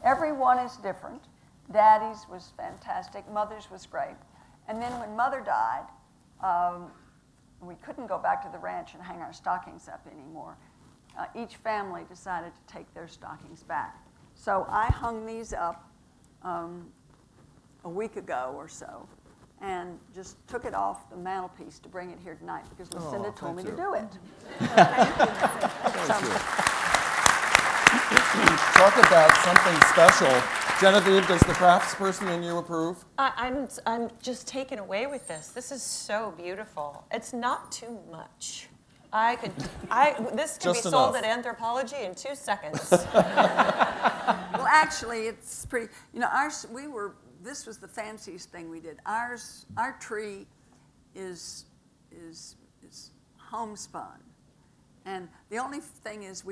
Every one is different. Daddy's was fantastic. Mother's was great. And then when Mother died, we couldn't go back to the ranch and hang our stockings up anymore. Each family decided to take their stockings back. So I hung these up a week ago or so and just took it off the mantelpiece to bring it here tonight because Lucinda told me to do it. Talk about something special. Genevieve, does the craftsperson in you approve? I'm just taken away with this. This is so beautiful. It's not too much. This could Just be sold enough. at Anthropology in 2 seconds. Well, actually, it's pretty. This was the fanciest thing we did. Our tree is homespun. And the only thing is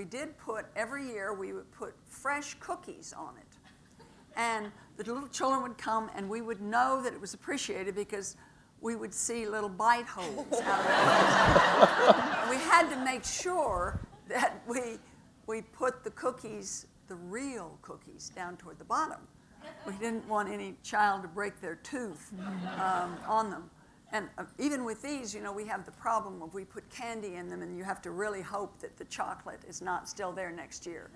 every year we would put fresh cookies on it. And the little children would come and we would know that it was appreciated because we would see little bite holes out of it. We had to make sure that we put the cookies, the real cookies, down toward the bottom. We didn't want any child to break their tooth on them. And even with these, we have the problem of we put candy in them and you have to really hope that the chocolate is not still there next year.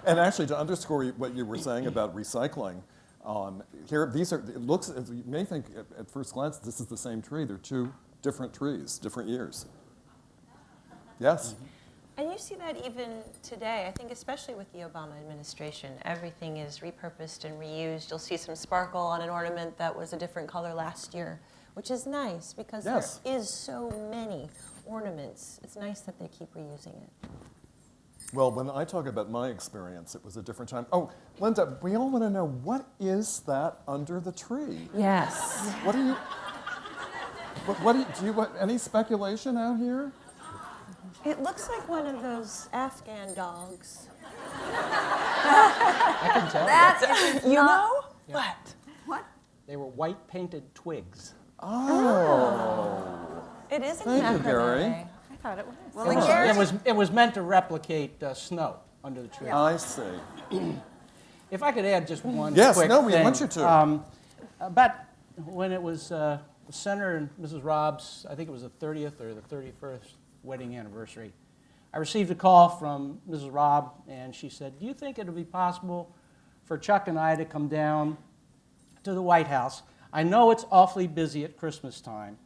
And actually, to underscore what you were saying about recycling, here you may think at first glance this is the same tree. They're two different trees, different years. Yes? And you see that even today, I think especially with the Obama administration, everything is repurposed and reused. You'll see some sparkle on an ornament that was a different color last year, which is nice because Yes. there is so many ornaments. It's nice that they keep reusing it. Well, when I talk about my experience, it was a different time. Oh, Linda, we all want to know, what is that under the tree? Yes. What do you, do you want any speculation out here? It looks like one of those Afghan dogs. I can tell. That is You know? Yeah. What? what? They were white painted twigs. Oh. It is Thank you, Gary. I thought it was. Well, It the was, Gary- it was meant to replicate snow under the tree. I see. If I could add just one Yes, quick no, we thing. want you to. About when it was Senator and Mrs. Robb's, I think it was the 30th or the 31st wedding anniversary, I received a call from Mrs. Robb, and she said, do you think it would be possible for Chuck and I to come down to the White House? I know it's awfully busy at Christmas time,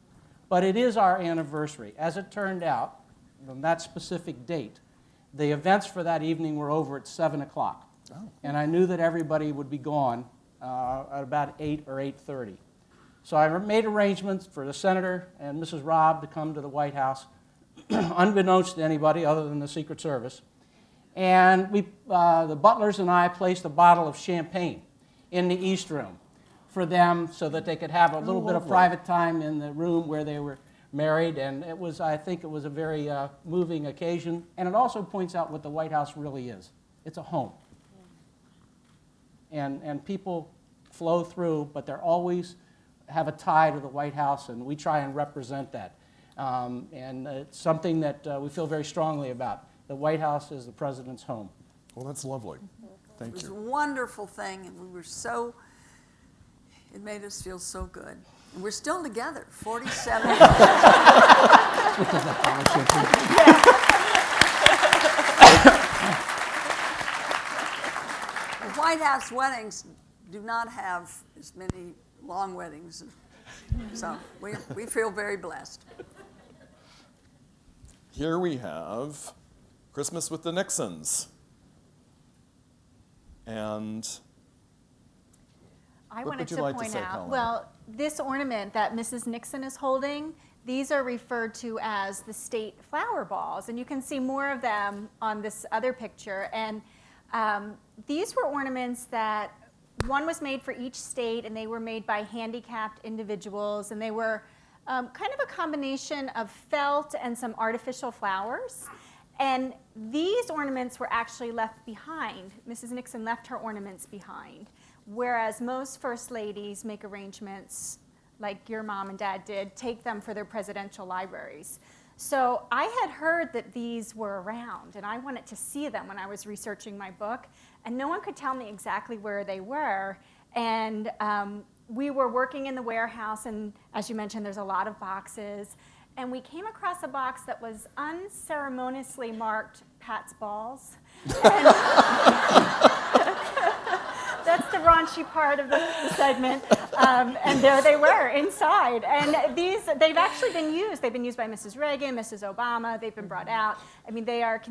but it is our anniversary. As it turned out, on that specific date, the events for that evening were over at 7 o'clock. Oh. And I knew that everybody would be gone at about 8 or 8:30. So I made arrangements for the Senator and Mrs. Robb to come to the White House, unbeknownst to anybody other than the Secret Service. And the butlers and I placed a bottle of champagne in the East Room for them so that they could have a little bit of lovely. private time in the room where they were married. And it was, I think it was a very moving occasion. And it also points out what the White House really is. It's a home. And people flow through, but they're always have a tie to the White House, and we try and represent that. And it's something that we feel very strongly about. The White House is the president's home. Well, that's lovely. Thank It was a you. wonderful thing, and we were so, it made us feel so good. And we're still together, 47 years. The White House weddings do not have as many long weddings, so we feel very blessed. Here we have Christmas with the Nixons. And I What wanted would you to like to point say, out, Colleen? well, this ornament that Mrs. Nixon is holding, these are referred to as the state flower balls, and you can see more of them on this other picture. And these were ornaments that one was made for each state, and they were made by handicapped individuals, and they were kind of a combination of felt and some artificial flowers. And these ornaments were actually left behind. Mrs. Nixon left her ornaments behind, whereas most first ladies make arrangements, like your mom and dad did, take them for their presidential libraries. So I had heard that these were around, and I wanted to see them when I was researching my book, and no one could tell me exactly where they were. And we were working in the warehouse, and as you mentioned, there's a lot of boxes. And we came across a box that was unceremoniously marked Pat's Balls. And that's the raunchy part of the segment. And there they were inside. And they've actually been used. They've been used by Mrs. Reagan, Mrs. Obama. They've been brought out. I mean, they are,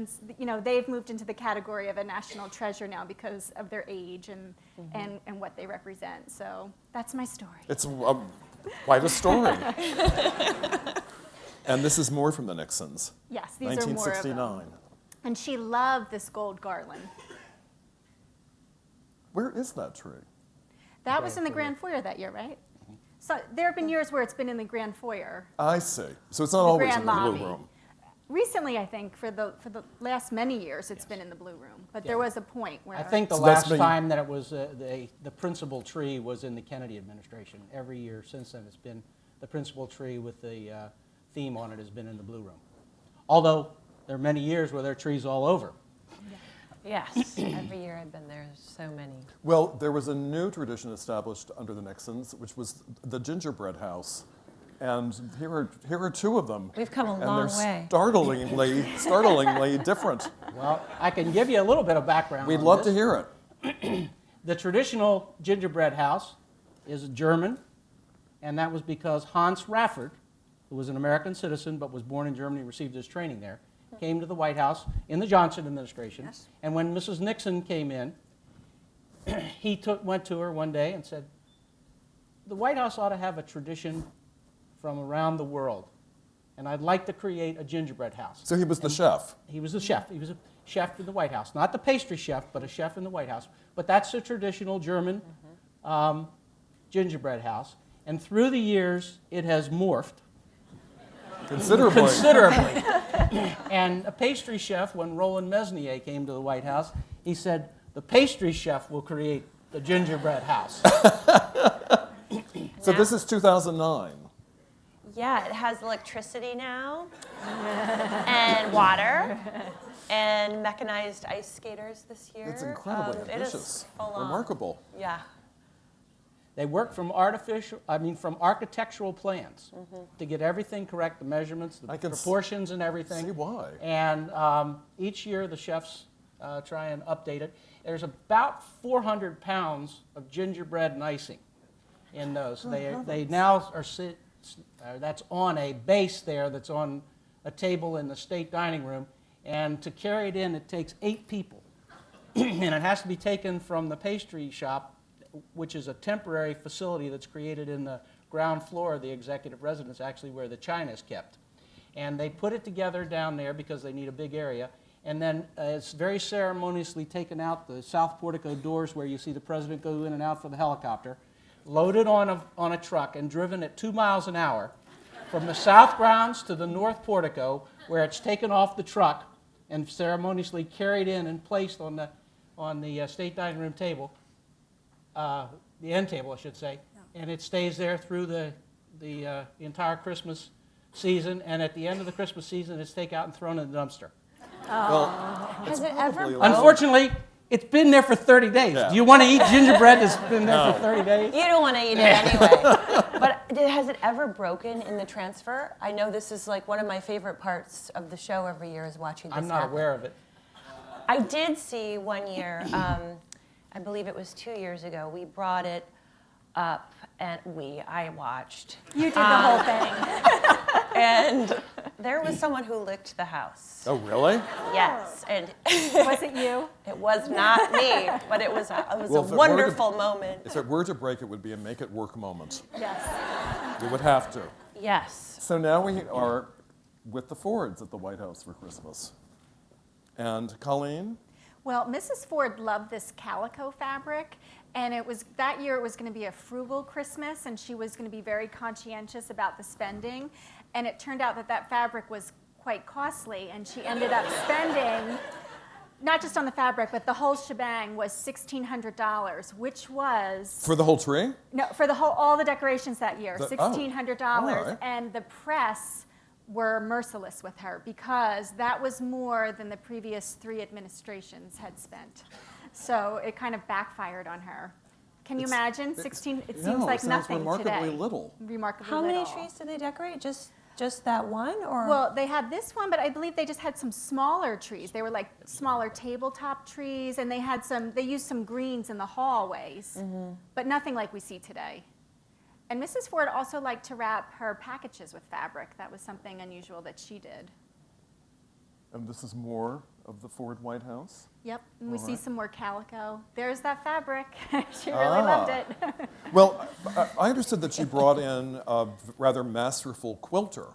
they've moved into the category of a national treasure now because of their age and what they represent. So that's my story. it's quite a story. And this is more from the Nixons. Yes, these are more of them. 1969. And she loved this gold garland. Where is that tree? That was in the Grand Foyer that year, right? So there have been years where it's been in the Grand Foyer. I see. So it's not The always Grand in the Lobby. Blue Room. Recently, I think, for the last many years, it's been in the Blue Room. But there was a point where... I think the So that's last been- time that it was the principal tree was in the Kennedy administration. Every year since then, it's been the principal tree with the theme on it has been in the Blue Room. Although there are many years where there are trees all over. Yes, every year I've been there, so many. Well, there was a new tradition established under the Nixons, which was the gingerbread house. And here are two of them. We've come a and long they're way. startlingly different. Well, I can give you a little bit of background We'd on love this. to hear it. The traditional gingerbread house is German, and that was because Hans Raffert, who was an American citizen but was born in Germany, received his training there, came to the White House in the Johnson administration. Yes. And when Mrs. Nixon came in, he went to her one day and said, the White House ought to have a tradition from around the world, and I'd like to create a gingerbread house. So he was the chef. He was the chef. He was a chef in the White House. Not the pastry chef, but a chef in the White House. But that's a traditional German gingerbread house. And through the years, it has morphed Considerably. And a pastry chef, when Roland Mesnier came to the White House, he said, the pastry chef will create the gingerbread house. So this is 2009. Yeah, it has electricity now, and water, and mechanized ice skaters this year. It's incredibly It ambitious. is full on. Remarkable. Yeah. They work from architectural plans to get everything correct, the measurements, the I can proportions and everything. See why. And each year the chefs try and update it. There's about 400 pounds of gingerbread and icing in those. They now are that's on a base there that's on a table in the state dining room. And to carry it in, it takes 8 people. And it has to be taken from the pastry shop, which is a temporary facility that's created in the ground floor of the executive residence, actually where the china is kept. And they put it together down there because they need a big area. And then it's very ceremoniously taken out the south portico doors where you see the president go in and out for the helicopter, loaded on a truck and driven at 2 miles an hour from the south grounds to the north portico, where it's taken off the truck and ceremoniously carried in and placed on the state dining room table. The end table, I should say, and it stays there through the entire Christmas season, and at the end of the Christmas season, it's taken out and thrown in the dumpster. Well, Has it ever probably broken? Unfortunately, it's been there for 30 days. Yeah. Do you want to eat gingerbread that's been there for 30 days? You don't want to eat it anyway. But has it ever broken in the transfer? I know this is like one of my favorite parts of the show every year is watching this I'm not happen. aware of it. I did see one year, I believe it was 2 years ago, we brought it up, and I watched. You did the whole thing. And there was someone who licked the house. Oh, really? Yes, and Was it you? it was not me, but it was Well, a if it were to- wonderful moment. If it were to break, it would be a make it work moment. Yes. We would have to. Yes. So now we are with the Fords at the White House for Christmas. And Colleen? Well, Mrs. Ford loved this calico fabric, and that year it was going to be a frugal Christmas, and she was going to be very conscientious about the spending. And it turned out that fabric was quite costly, and she ended up spending, not just on the fabric, but the whole shebang was $1,600, which was For the whole tree? no, for all the decorations that year, $1,600, all right. and the press were merciless with her because that was more than the previous 3 administrations had spent. So it kind of backfired on her. Can you imagine? 16. It seems like it sounds nothing remarkably today. little. Remarkably How many little. trees did they decorate? Just that one, or? Well, they had this one, but I believe they just had some smaller trees. They were like smaller tabletop trees, and they used some greens in the hallways, but nothing like we see today. And Mrs. Ford also liked to wrap her packages with fabric. That was something unusual that she did. And this is more of the Ford White House? Yep, and we All see right. some more calico. There's that fabric. She really loved it. Well, I understood that she brought in a rather masterful quilter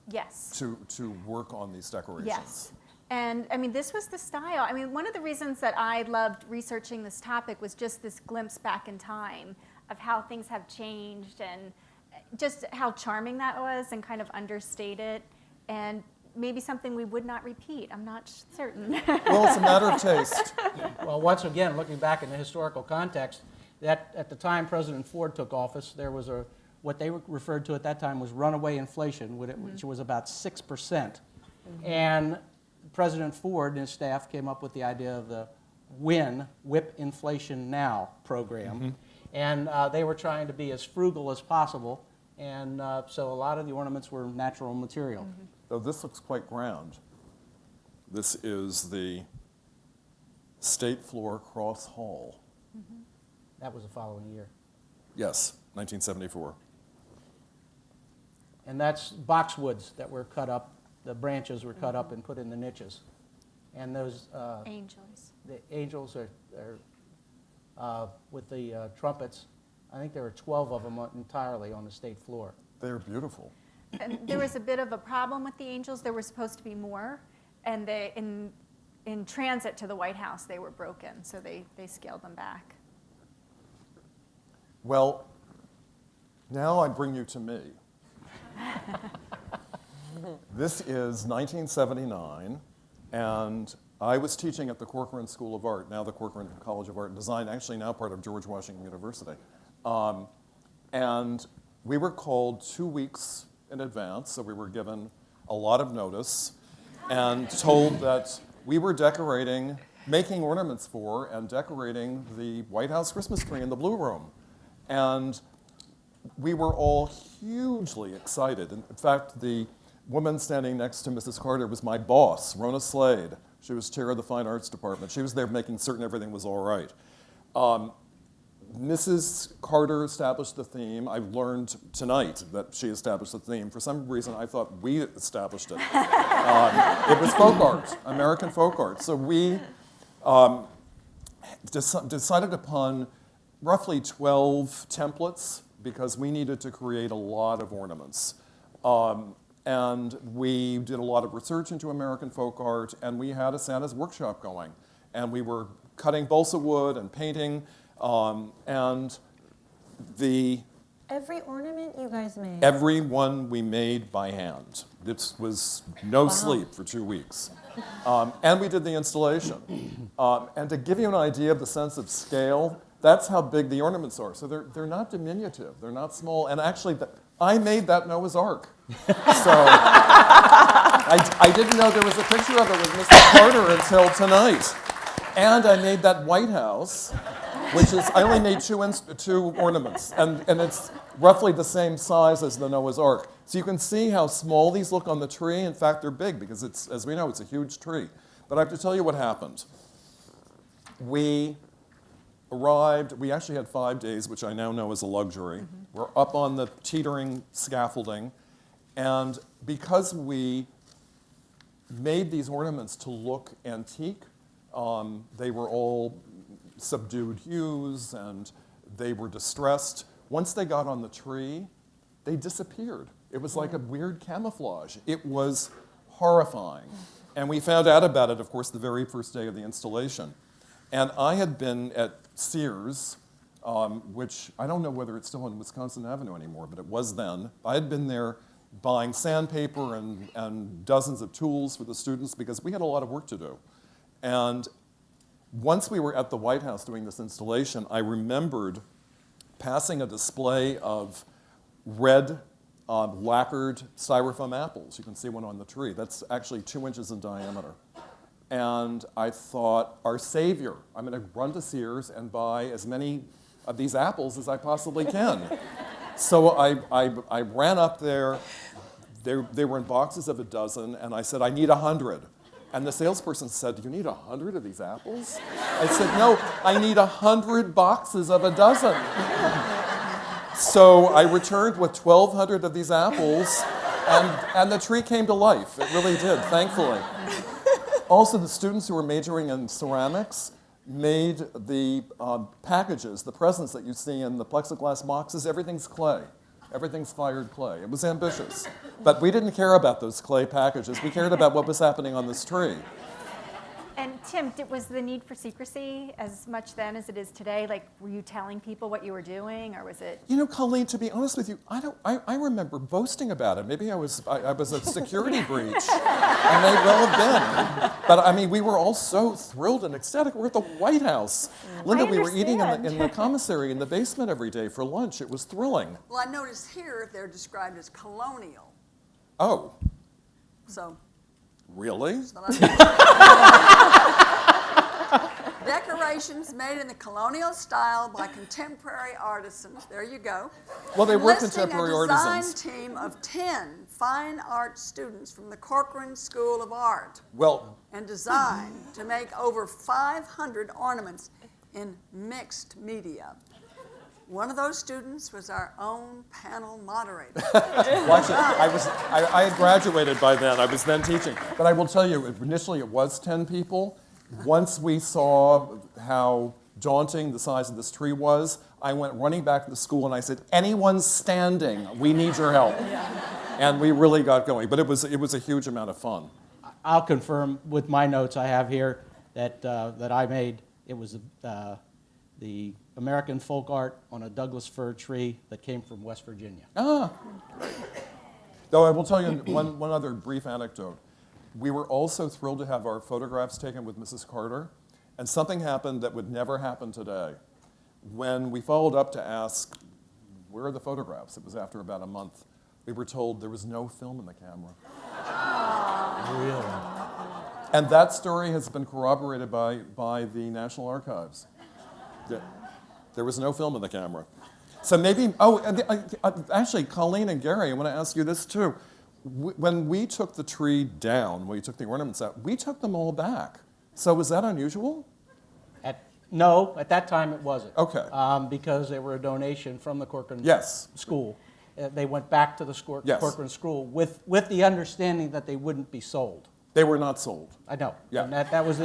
Yes. to work on these decorations. Yes. And I mean, this was the style. I mean, one of the reasons that I loved researching this topic was just this glimpse back in time of how things have changed and just how charming that was and kind of understated and maybe something we would not repeat. I'm not certain. Well, it's a matter of taste. Well, once again, looking back in the historical context, that at the time President Ford took office, there was what they referred to at that time was runaway inflation, which was about 6%. And President Ford and his staff came up with the idea of the Whip Inflation Now program. And they were trying to be as frugal as possible. And so a lot of the ornaments were natural material. Though this looks quite grand. This is the State Floor Cross Hall. That was the following year. Yes, 1974. And that's boxwoods that were cut up the branches were cut up and put in the niches. And those Angels. the angels are with the trumpets. I think there were 12 of them entirely on the state floor. They're beautiful. And there was a bit of a problem with the angels. There were supposed to be more, and they in transit to the White House they were broken, so they scaled them back. Well, now I bring you to me. This is 1979, and I was teaching at the Corcoran School of Art, now the Corcoran College of Art and Design, actually now part of George Washington University. And we were called 2 weeks in advance, so we were given a lot of notice and told that we were making ornaments for and decorating the White House Christmas tree in the Blue Room. And we were all hugely excited. In fact, the woman standing next to Mrs. Carter was my boss, Rona Slade. She was chair of the Fine Arts Department. She was there making certain everything was all right. Mrs. Carter established the theme. I learned tonight that she established the theme. For some reason, I thought we established it. It was folk art, American folk art. So we decided upon roughly 12 templates because we needed to create a lot of ornaments. And we did a lot of research into American folk art, and we had a Santa's workshop going. And we were cutting balsa wood and painting, and Every ornament you guys made? every one we made by hand. This was no sleep for 2 weeks. And we did the installation. And to give you an idea of the sense of scale, that's how big the ornaments are. So they're not diminutive, they're not small. And actually, I made that Noah's Ark. So I didn't know there was a picture of it with Mr. Carter until tonight. And I made that White House, which is, I only made two ornaments. And it's roughly the same size as the Noah's Ark. So you can see how small these look on the tree. In fact, they're big because it's, as we know, it's a huge tree. But I have to tell you what happened. We arrived, we actually had 5 days, which I now know is a luxury. We're up on the teetering scaffolding, and because we made these ornaments to look antique, they were all subdued hues and they were distressed. Once they got on the tree, they disappeared. It was like a weird camouflage. It was horrifying. And we found out about it, of course, the very first day of the installation. And I had been at Sears, which I don't know whether it's still on Wisconsin Avenue anymore, but it was then. I had been there buying sandpaper and dozens of tools for the students because we had a lot of work to do. And once we were at the White House doing this installation, I remembered passing a display of red lacquered styrofoam apples. You can see one on the tree. That's actually 2 inches in diameter. And I thought, our savior, I'm going to run to Sears and buy as many of these apples as I possibly can. So I ran up there. They were in boxes of a dozen, and I said, I need 100. And the salesperson said, do you need 100 of these apples? I said, no, I need 100 boxes of a dozen. So I returned with 1,200 of these apples, and the tree came to life. It really did, thankfully. Also, the students who were majoring in ceramics made the packages, the presents that you see in the plexiglass boxes, everything's clay. Everything's fired clay. It was ambitious. But we didn't care about those clay packages. We cared about what was happening on this tree. And Tim, was the need for secrecy as much then as it is today? Like, were you telling people what you were doing, or was it? You know, Colleen, to be honest with you, I remember boasting about it. Maybe I was a security breach. I may well have been. But I mean, we were all so thrilled and ecstatic. We're at the White House. Linda, we were eating in the commissary in the basement every day for lunch. It was thrilling. Well, I noticed here they're described as colonial. Oh. So. Really? Decorations made in the colonial style by contemporary artisans. There you go. Well, they were contemporary artisans. A design team of 10 fine art students from the Corcoran School of Art. Well, and design to make over 500 ornaments in mixed media. one of those students was our own panel moderator. Well, actually, I had graduated by then. I was then teaching. But I will tell you, initially it was 10 people. Once we saw how daunting the size of this tree was, I went running back to the school and I said, anyone standing, we need your help. And we really got going. But it was a huge amount of fun. I'll confirm with my notes I have here that I made. It was the American folk art on a Douglas fir tree that came from West Virginia. Ah. Though I will tell you one other brief anecdote. We were also thrilled to have our photographs taken with Mrs. Carter, and something happened that would never happen today. When we followed up to ask, where are the photographs? It was after about a month. We were told there was no film in the camera. Really? And that story has been corroborated by the National Archives. There was no film in the camera. So maybe, actually, Colleen and Gary, I want to ask you this too. When we took the tree down, when we took the ornaments out, we took them all back. So was that unusual? No, at that time it wasn't. Okay. Because they were a donation from the Corcoran School. They went back to the Corcoran School with the understanding that they wouldn't be sold. They were not sold. I know. Yeah. And that was how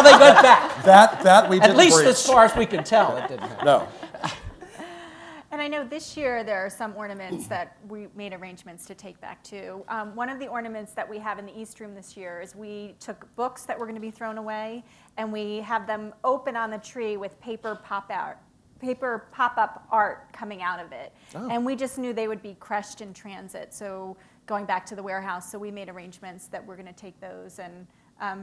they got back. That we didn't At least breach. as far as we can tell, it didn't happen. No. And I know this year there are some ornaments that we made arrangements to take back too. One of the ornaments that we have in the East Room this year is we took books that were going to be thrown away and we have them open on the tree with paper pop-up art coming out of it. Oh. And we just knew they would be crushed in transit. So going back to the warehouse, so we made arrangements that we're going to take those and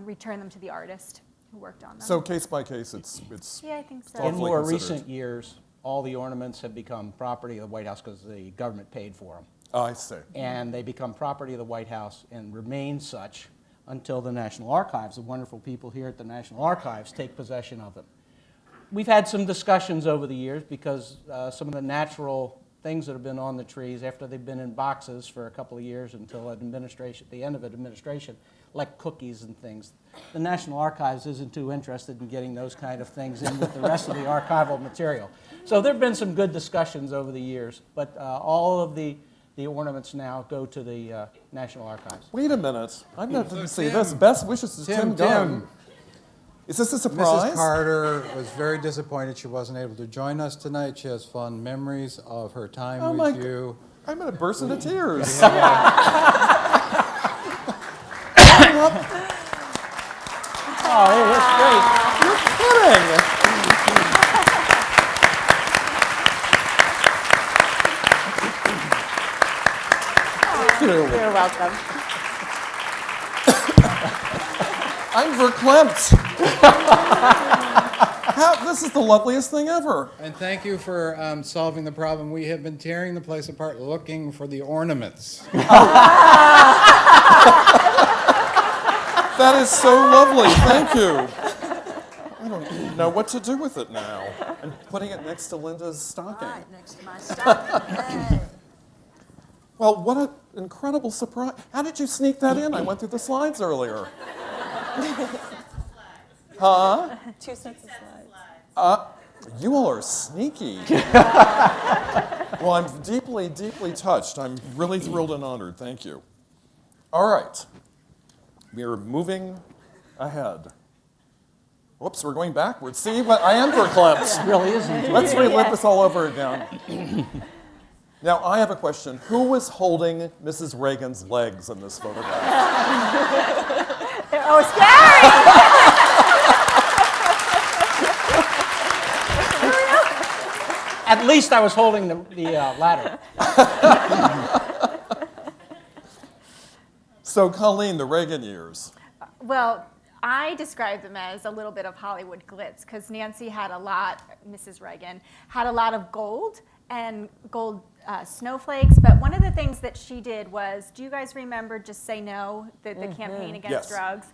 return them to the artist who worked on them. So case by case, it's yeah, I think so. In more considered. recent years, all the ornaments have become property of the White House because the government paid for them. Oh, I see. And they become property of the White House and remain such until the National Archives, the wonderful people here at the National Archives, take possession of them. We've had some discussions over the years because some of the natural things that have been on the trees after they've been in boxes for a couple of years until the end of administration, like cookies and things. The National Archives isn't too interested in getting those kind of things in with the rest of the archival material. So there have been some good discussions over the years, but all of the ornaments now go to the National Archives. Wait a minute. I'm not to see Tim. this. Best wishes to Tim Gunn. Is this a surprise? Mrs. Carter was very disappointed she wasn't able to join us tonight. She has fond memories of her time with you. I'm going to burst into tears. Oh, hey, that's great. You're kidding. Thank you. You're welcome. I'm verklempt. This is the loveliest thing ever. And thank you for solving the problem. We have been tearing the place apart looking for the ornaments. That is so lovely. Thank you. I don't know what to do with it now. I'm putting it next to Linda's stocking. Right next to my stocking. Hey. Well, what an incredible surprise. How did you sneak that in? I went through the slides earlier. Huh? 2 sets of slides. You all are sneaky. Well, I'm deeply, deeply touched. I'm really thrilled and honored. Thank you. All right. We are moving ahead. Whoops, we're going backwards. See, I am verklempt. It really isn't. Let's relive this all over again. Now, I have a question. Who was holding Mrs. Reagan's legs in this photograph? Oh, scary! At least I was holding the ladder. So, Colleen, the Reagan years. Well, I describe them as a little bit of Hollywood glitz because Nancy had Mrs. Reagan, had a lot of gold and gold snowflakes. But one of the things that she did was, do you guys remember Just Say No, the campaign against drugs?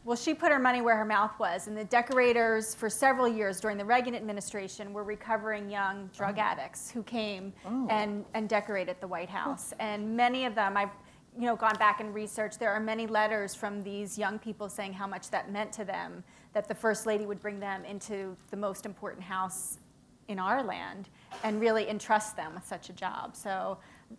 Well, she put her money where her mouth was, and the decorators for several years during the Reagan administration were recovering young drug addicts who came and decorated the White House. And many of them, I've gone back and researched, there are many letters from these young people saying how much that meant to them, that the First Lady would bring them into the most important house in our land and really entrust them with such a job. So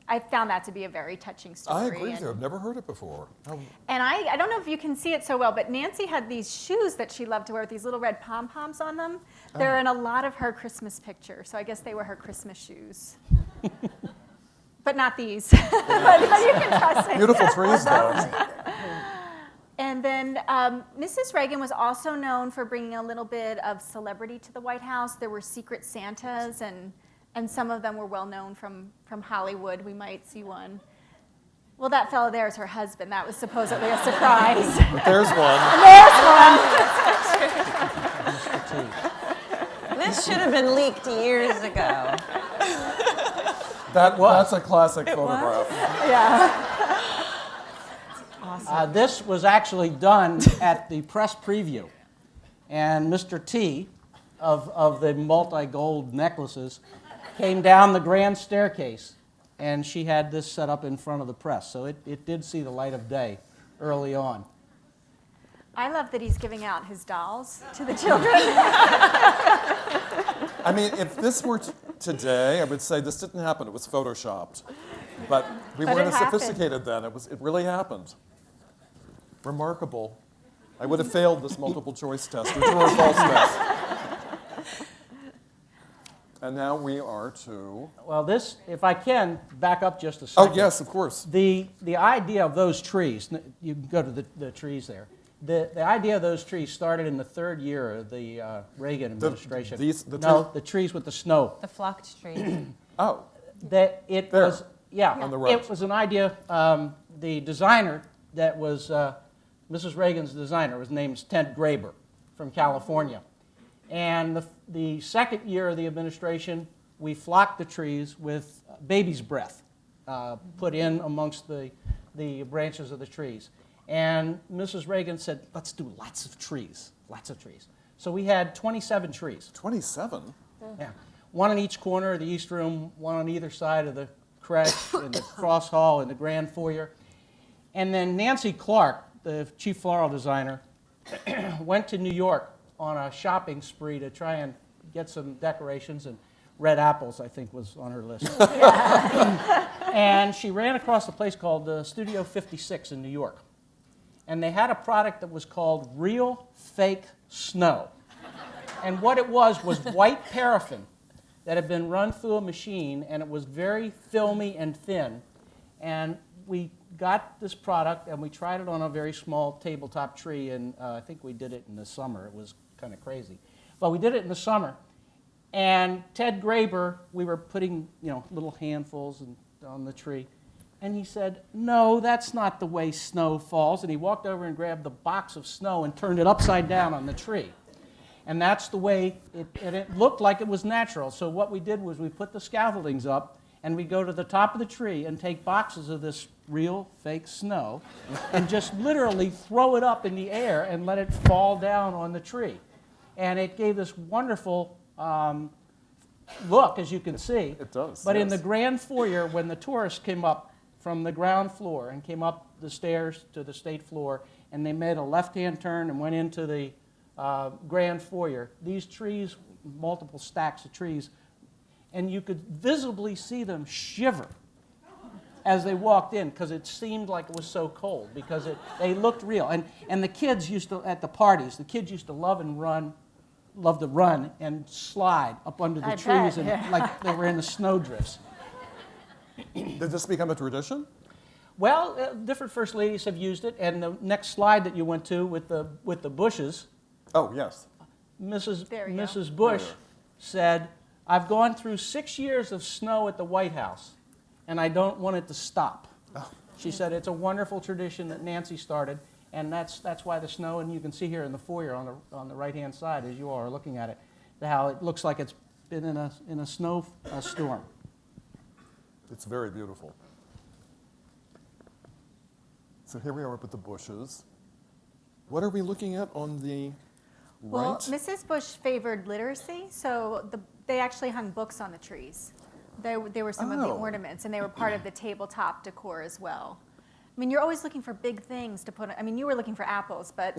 I found that to be a very touching story. I agree with you. I've never heard it before. And I don't know if you can see it so well, but Nancy had these shoes that she loved to wear with these little red pom-poms on them. They're in a lot of her Christmas pictures, so I guess they were her Christmas shoes. But not these. but you can trust me. Beautiful trees, though. And then Mrs. Reagan was also known for bringing a little bit of celebrity to the White House. There were Secret Santas, and some of them were well known from Hollywood. We might see one. Well, that fellow there is her husband. That was supposedly a surprise. But there's one. There's one. This should have been leaked years ago. That's a classic photograph. Yeah. This was actually done at the press preview. And Mr. T of the multi-gold necklaces came down the grand staircase, and she had this set up in front of the press. So it did see the light of day early on. I love that he's giving out his dolls to the children. I mean, if this were today, I would say this didn't happen. It was photoshopped. But we weren't as sophisticated then. It really happened. Remarkable. I would have failed this multiple choice test, or true or false test. And now we are to... Well, this, if I can, back up just a second. Oh, yes, of course. The idea of those trees, you can go to the trees there. The idea of those trees started in the third year of the Reagan administration. The trees with the snow. The flocked tree. Oh. That it there. was, yeah. On the right. It was an idea, the designer that was Mrs. Reagan's designer was named Ted Graber from California. And the second year of the administration, we flocked the trees with baby's breath put in amongst the branches of the trees. And Mrs. Reagan said, let's do lots of trees. So we had 27 trees. 27? Yeah. One in each corner of the East Room, one on either side of the creche, in the cross hall, in the grand foyer. And then Nancy Clark, the chief floral designer, went to New York on a shopping spree to try and get some decorations, and red apples, I think, was on her list. And she ran across a place called Studio 56 in New York. And they had a product that was called Real Fake Snow. And what it was white paraffin that had been run through a machine, and it was very filmy and thin. And we got this product, and we tried it on a very small tabletop tree, and I think we did it in the summer. It was kind of crazy. But we did it in the summer. And Ted Graber, we were putting little handfuls on the tree. And he said, no, that's not the way snow falls. And he walked over and grabbed the box of snow and turned it upside down on the tree. And that's the way it looked like it was natural. So what we did was we put the scaffoldings up, and we go to the top of the tree and take boxes of this real fake snow and just literally throw it up in the air and let it fall down on the tree. And it gave this wonderful look, as you can see. It does. But yes. in the grand foyer, when the tourists came up from the ground floor and came up the stairs to the state floor, and they made a left-hand turn and went into the grand foyer, these trees, multiple stacks of trees, and you could visibly see them shiver as they walked in, because it seemed like it was so cold, because they looked real. And the kids used to, at the parties, the kids used to love to run and slide up under the trees, and like they were in the snowdrifts. Did this become a tradition? Well, different first ladies have used it, and the next slide that you went to with the bushes. Oh, yes. Mrs. Bush said, I've gone through 6 years of snow at the White House, and I don't want it to stop. Oh. She said it's a wonderful tradition that Nancy started, and that's why the snow, and you can see here in the foyer on the right-hand side, as you all are looking at it, how it looks like it's been in a snowstorm. It's very beautiful. So here we are with the bushes. What are we looking at on the right? Well, Mrs. Bush favored literacy, so they actually hung books on the trees. They were some of the ornaments, and they were part of the tabletop decor as well. I mean, you're always looking for big things to put on. I mean, you were looking for apples, but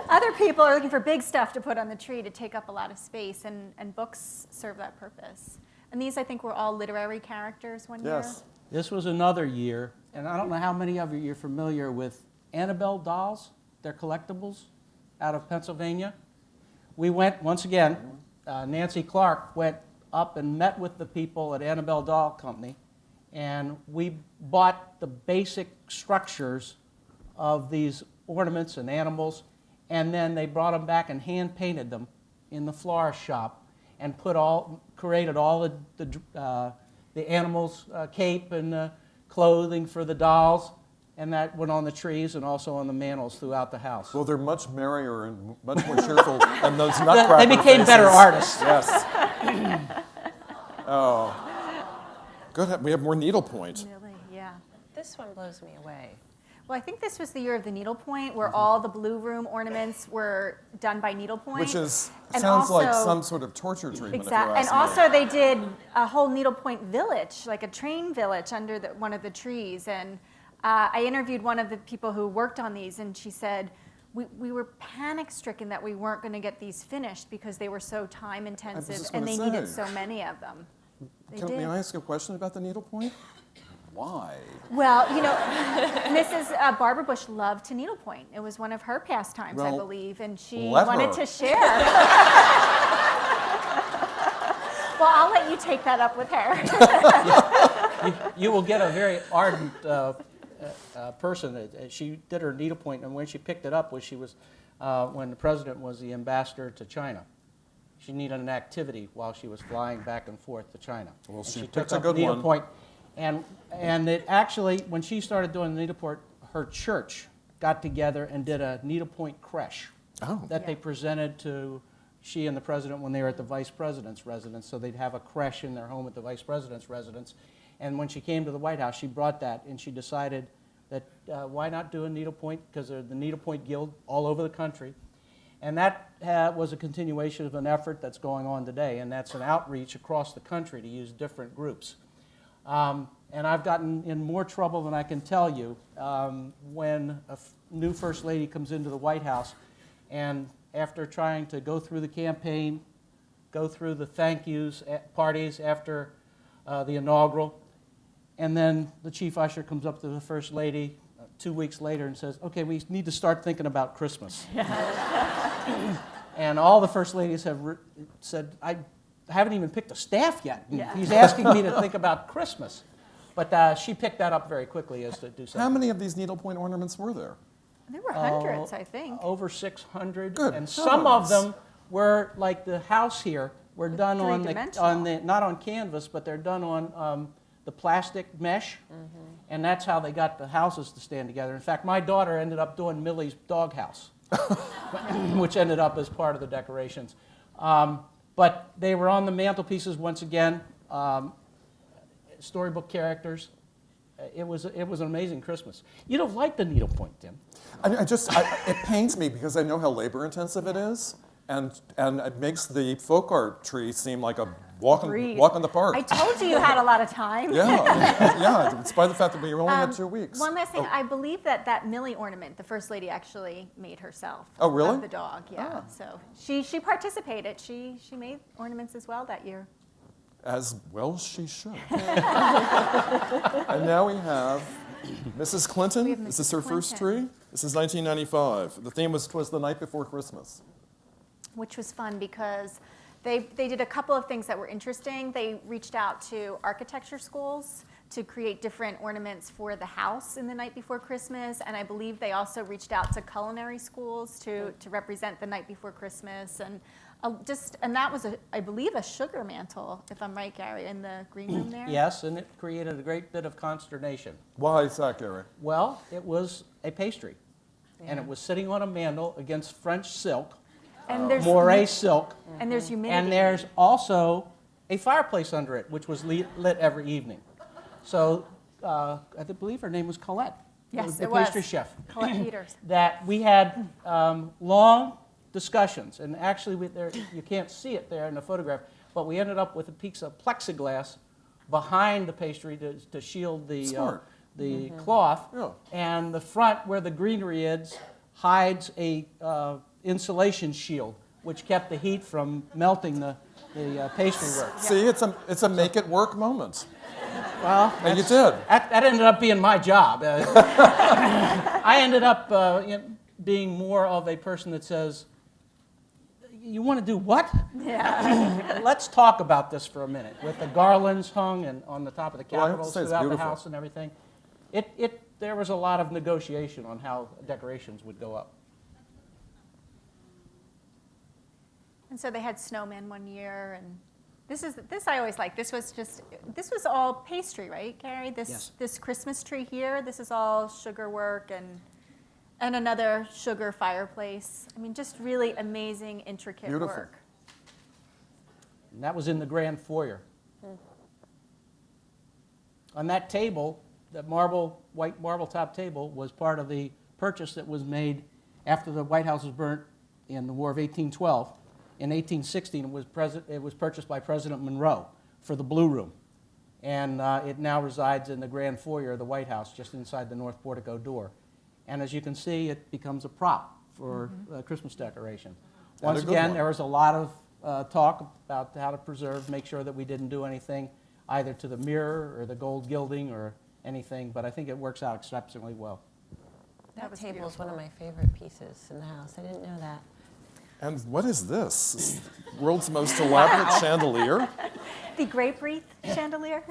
other people are looking for big stuff to put on the tree to take up a lot of space, and books serve that purpose. And these, I think, were all literary characters one year. Yes. This was another year, and I don't know how many of you are familiar with Annabelle dolls. They're collectibles out of Pennsylvania. We went, once again, Nancy Clark went up and met with the people at Annabelle Doll Company, and we bought the basic structures of these ornaments and animals, and then they brought them back and hand painted them in the florist shop and created all the animals' cape and clothing for the dolls, and that went on the trees and also on the mantels throughout the house. Well, they're much merrier and much more cheerful than those Nutcracker They became better faces. artists. Yes. Oh. Good. We have more needlepoint. Really, yeah. This one blows me away. Well, I think this was the year of the needlepoint, where all the blue room ornaments were done by needlepoint. Which is And sounds like also- some sort of torture treatment. Exactly. If And you ask me. also they did a whole needlepoint village, like a train village under one of the trees. And I interviewed one of the people who worked on these, and she said, we were panic-stricken that we weren't going to get these finished because they were so time-intensive, just and gonna they needed say. so many of them. They May did. I ask a question about the needlepoint? Why? Well, you know, Mrs. Barbara Bush loved to needlepoint. It was one of her pastimes, I Well, believe, and she let wanted her. to share. Well, I'll let you take that up with her. You will get a very ardent person. She did her needlepoint, and when she picked it up, when the president was the ambassador to China. She needed an activity while she was flying back and forth to China. Well, And she took picked a up good one. needlepoint, and it actually, when she started doing the needlepoint, her church got together and did a needlepoint creche that they presented to she and the president when they were at the vice president's residence. So they'd have a creche in their home at the vice president's residence. And when she came to the White House, she brought that, and she decided that why not do a needlepoint, because there's the Needlepoint Guild all over the country. And that was a continuation of an effort that's going on today, and that's an outreach across the country to use different groups. And I've gotten in more trouble than I can tell you when a new First Lady comes into the White House, and after trying to go through the campaign, go through the thank yous parties after the inaugural, and then the chief usher comes up to the First Lady 2 weeks later and says, okay, we need to start thinking about Christmas. And all the First Ladies have said, I haven't even picked a staff yet. Yeah. He's asking me to think about Christmas. But she picked that up very quickly as to do something. How many of these needlepoint ornaments were there? There were hundreds, I think. Over 600. Good And some of heavens. them were, like the house here, were done on three-dimensional. not on canvas, but they're done on the plastic mesh. And that's how they got the houses to stand together. In fact, my daughter ended up doing Millie's doghouse, which ended up as part of the decorations. But they were on the mantelpieces once again, storybook characters. It was an amazing Christmas. You'd have liked the needlepoint, Tim. It pains me because I know how labor intensive it is, and it makes the folk art tree seem like a walk in the park. I told you had a lot of time. Yeah, despite the fact that we only had 2 weeks. One last thing, I believe that Millie ornament, the First Lady actually made herself. Oh, really? Of the dog, yeah. So she participated. She made ornaments as well that year. As well as she should. And now we have Mrs. Clinton. We have Is this Mrs. her first Clinton. tree? This is 1995. The theme was "Twas the Night Before Christmas." Which was fun because they did a couple of things that were interesting. They reached out to architecture schools to create different ornaments for the house in the night before Christmas, and I believe they also reached out to culinary schools to represent the night before Christmas, and that was I believe a sugar mantle, if I'm right, Gary, in the green room there. Yes, and it created a great bit of consternation. Why is that, Gary? Well, it was a pastry, and it was sitting on a mantle against French silk, And there's moire silk, and there's humidity. and there's also a fireplace under it, which was lit every evening. So I believe her name was Colette. Yes, the it was. pastry chef. Colette Peters. That we had long discussions, and actually you can't see it there in the photograph, but we ended up with a piece of plexiglass behind the pastry to shield the cloth, Yeah. and the front where the greenery is hides a insulation shield, which kept the heat from melting the pastry work. See, it's a make it work moment. Well, And you did. That ended up being my job. I ended up being more of a person that says, you want to do what? Yeah. Let's talk about this for a minute. With the garlands hung and on the top of the Well, I have to capitals say it's throughout the beautiful. house and everything, there was a lot of negotiation on how decorations would go up. And so they had snowmen one year, and this I always like. This was all pastry, right, Carrie? Yes. This Christmas tree here, this is all sugar work and another sugar fireplace. I mean, just really amazing, intricate Beautiful. work. And that was in the grand foyer. On that table, that white marble top table, was part of the purchase that was made after the White House was burnt in the War of 1812. In 1816, it was purchased by President Monroe for the Blue Room. And it now resides in the grand foyer of the White House, just inside the north portico door. And as you can see, it becomes a prop for Christmas decoration. And Once a good again, one. there was a lot of talk about how to preserve, make sure that we didn't do anything either to the mirror or the gold gilding or anything, but I think it works out exceptionally well. That was table is beautiful. one of my favorite pieces in the house. I didn't know that. And what is this? World's most elaborate chandelier? The grape wreath chandelier.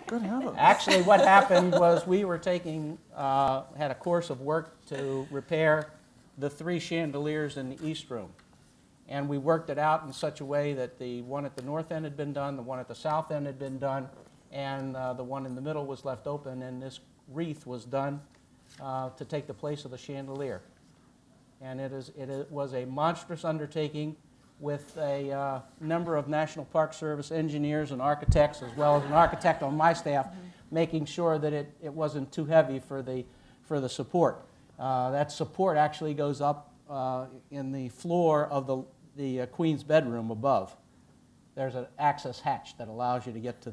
Good heavens. Actually, what happened was we were had a course of work to repair the 3 chandeliers in the East Room. And we worked it out in such a way that the one at the north end had been done, the one at the south end had been done, and the one in the middle was left open, and this wreath was done to take the place of the chandelier. And it was a monstrous undertaking with a number of National Park Service engineers and architects, as well as an architect on my staff, making sure that it wasn't too heavy for the support. That support actually goes up in the floor of the Queen's bedroom above. There's an access hatch that allows you to get to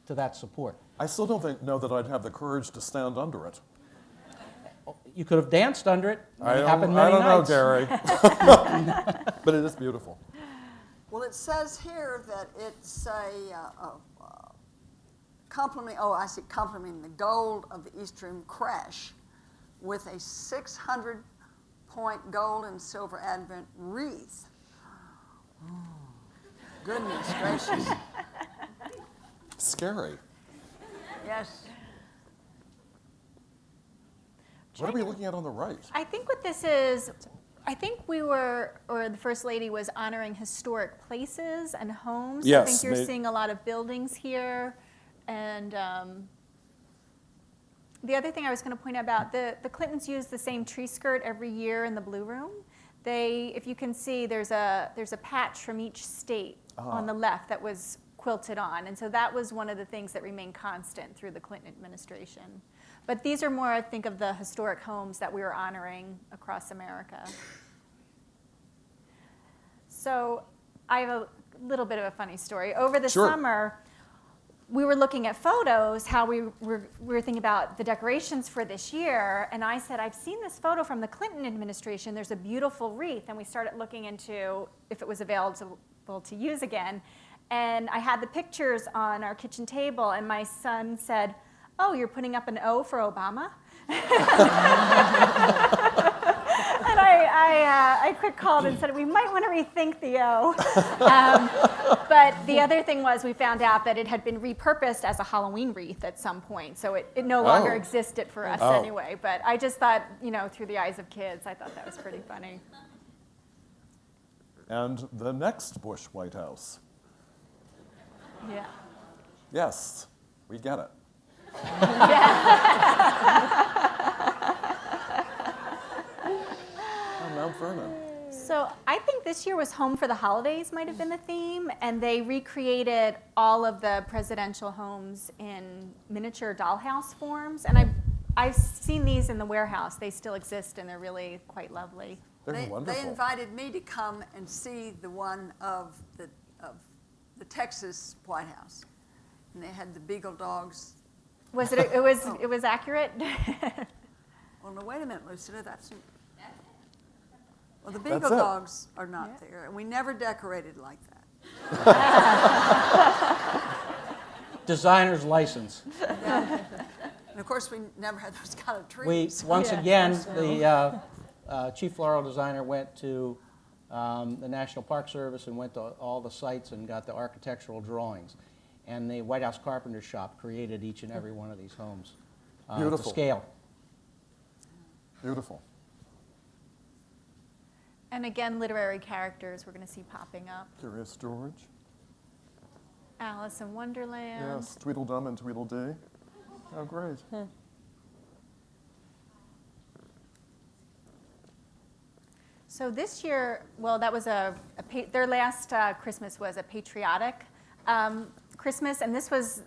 that support. I still don't know that I'd have the courage to stand under it. You could have danced under it. I It don't, happened I many don't know, nights. Gary. But it is beautiful. Well, it says here that it's complementing the gold of the East Room crash with a 600-point gold and silver Advent wreath. Oh, goodness gracious. Scary. Yes. What are we looking at on the right? I think what this is, the First Lady was honoring historic places and homes. Yes, I think you're they- seeing a lot of buildings here. And the other thing I was going to point out about, the Clintons use the same tree skirt every year in the Blue Room. If you can see, there's a patch from each state on the left that was quilted on. And so that was one of the things that remained constant through the Clinton administration. But these are more, I think, of the historic homes that we were honoring across America. So I have a little bit of a funny story. Over the Sure. summer, we were looking at photos, how we were thinking about the decorations for this year, and I said, I've seen this photo from the Clinton administration. There's a beautiful wreath, and we started looking into if it was available to use again. And I had the pictures on our kitchen table, and my son said, "Oh, you're putting up an O for Obama?" And I quick called and said, we might want to rethink the O. But the other thing was we found out that it had been repurposed as a Halloween wreath at some point. So it no longer existed for us anyway. But I just thought, through the eyes of kids, I thought that was pretty funny. And the next Bush White House. Yeah. Yes, we get it. On Mount Vernon. So I think this year was Home for the Holidays might have been the theme, and they recreated all of the presidential homes in miniature dollhouse forms. And I've seen these in the warehouse. They still exist, and they're really quite lovely. They're wonderful. They invited me to come and see the one of the Texas White House. And they had the beagle dogs Was it? It was. It was accurate. Well, no, wait a minute, Lucida, that's. Well, the That's bingo it. dogs are not there, and we never decorated like that. Designer's license. And of course, we never had those kind of We, trees. once again, the chief floral designer went to the National Park Service and went to all the sites and got the architectural drawings. And the White House Carpenter's Shop created each and every one of these homes to Beautiful. scale. Beautiful. And again, literary characters we're going to see popping up. Curious George. Alice in Wonderland. Yes, Tweedledum and Tweedledee. Oh, great. So this year, well, that was their last Christmas was a patriotic Christmas, and this was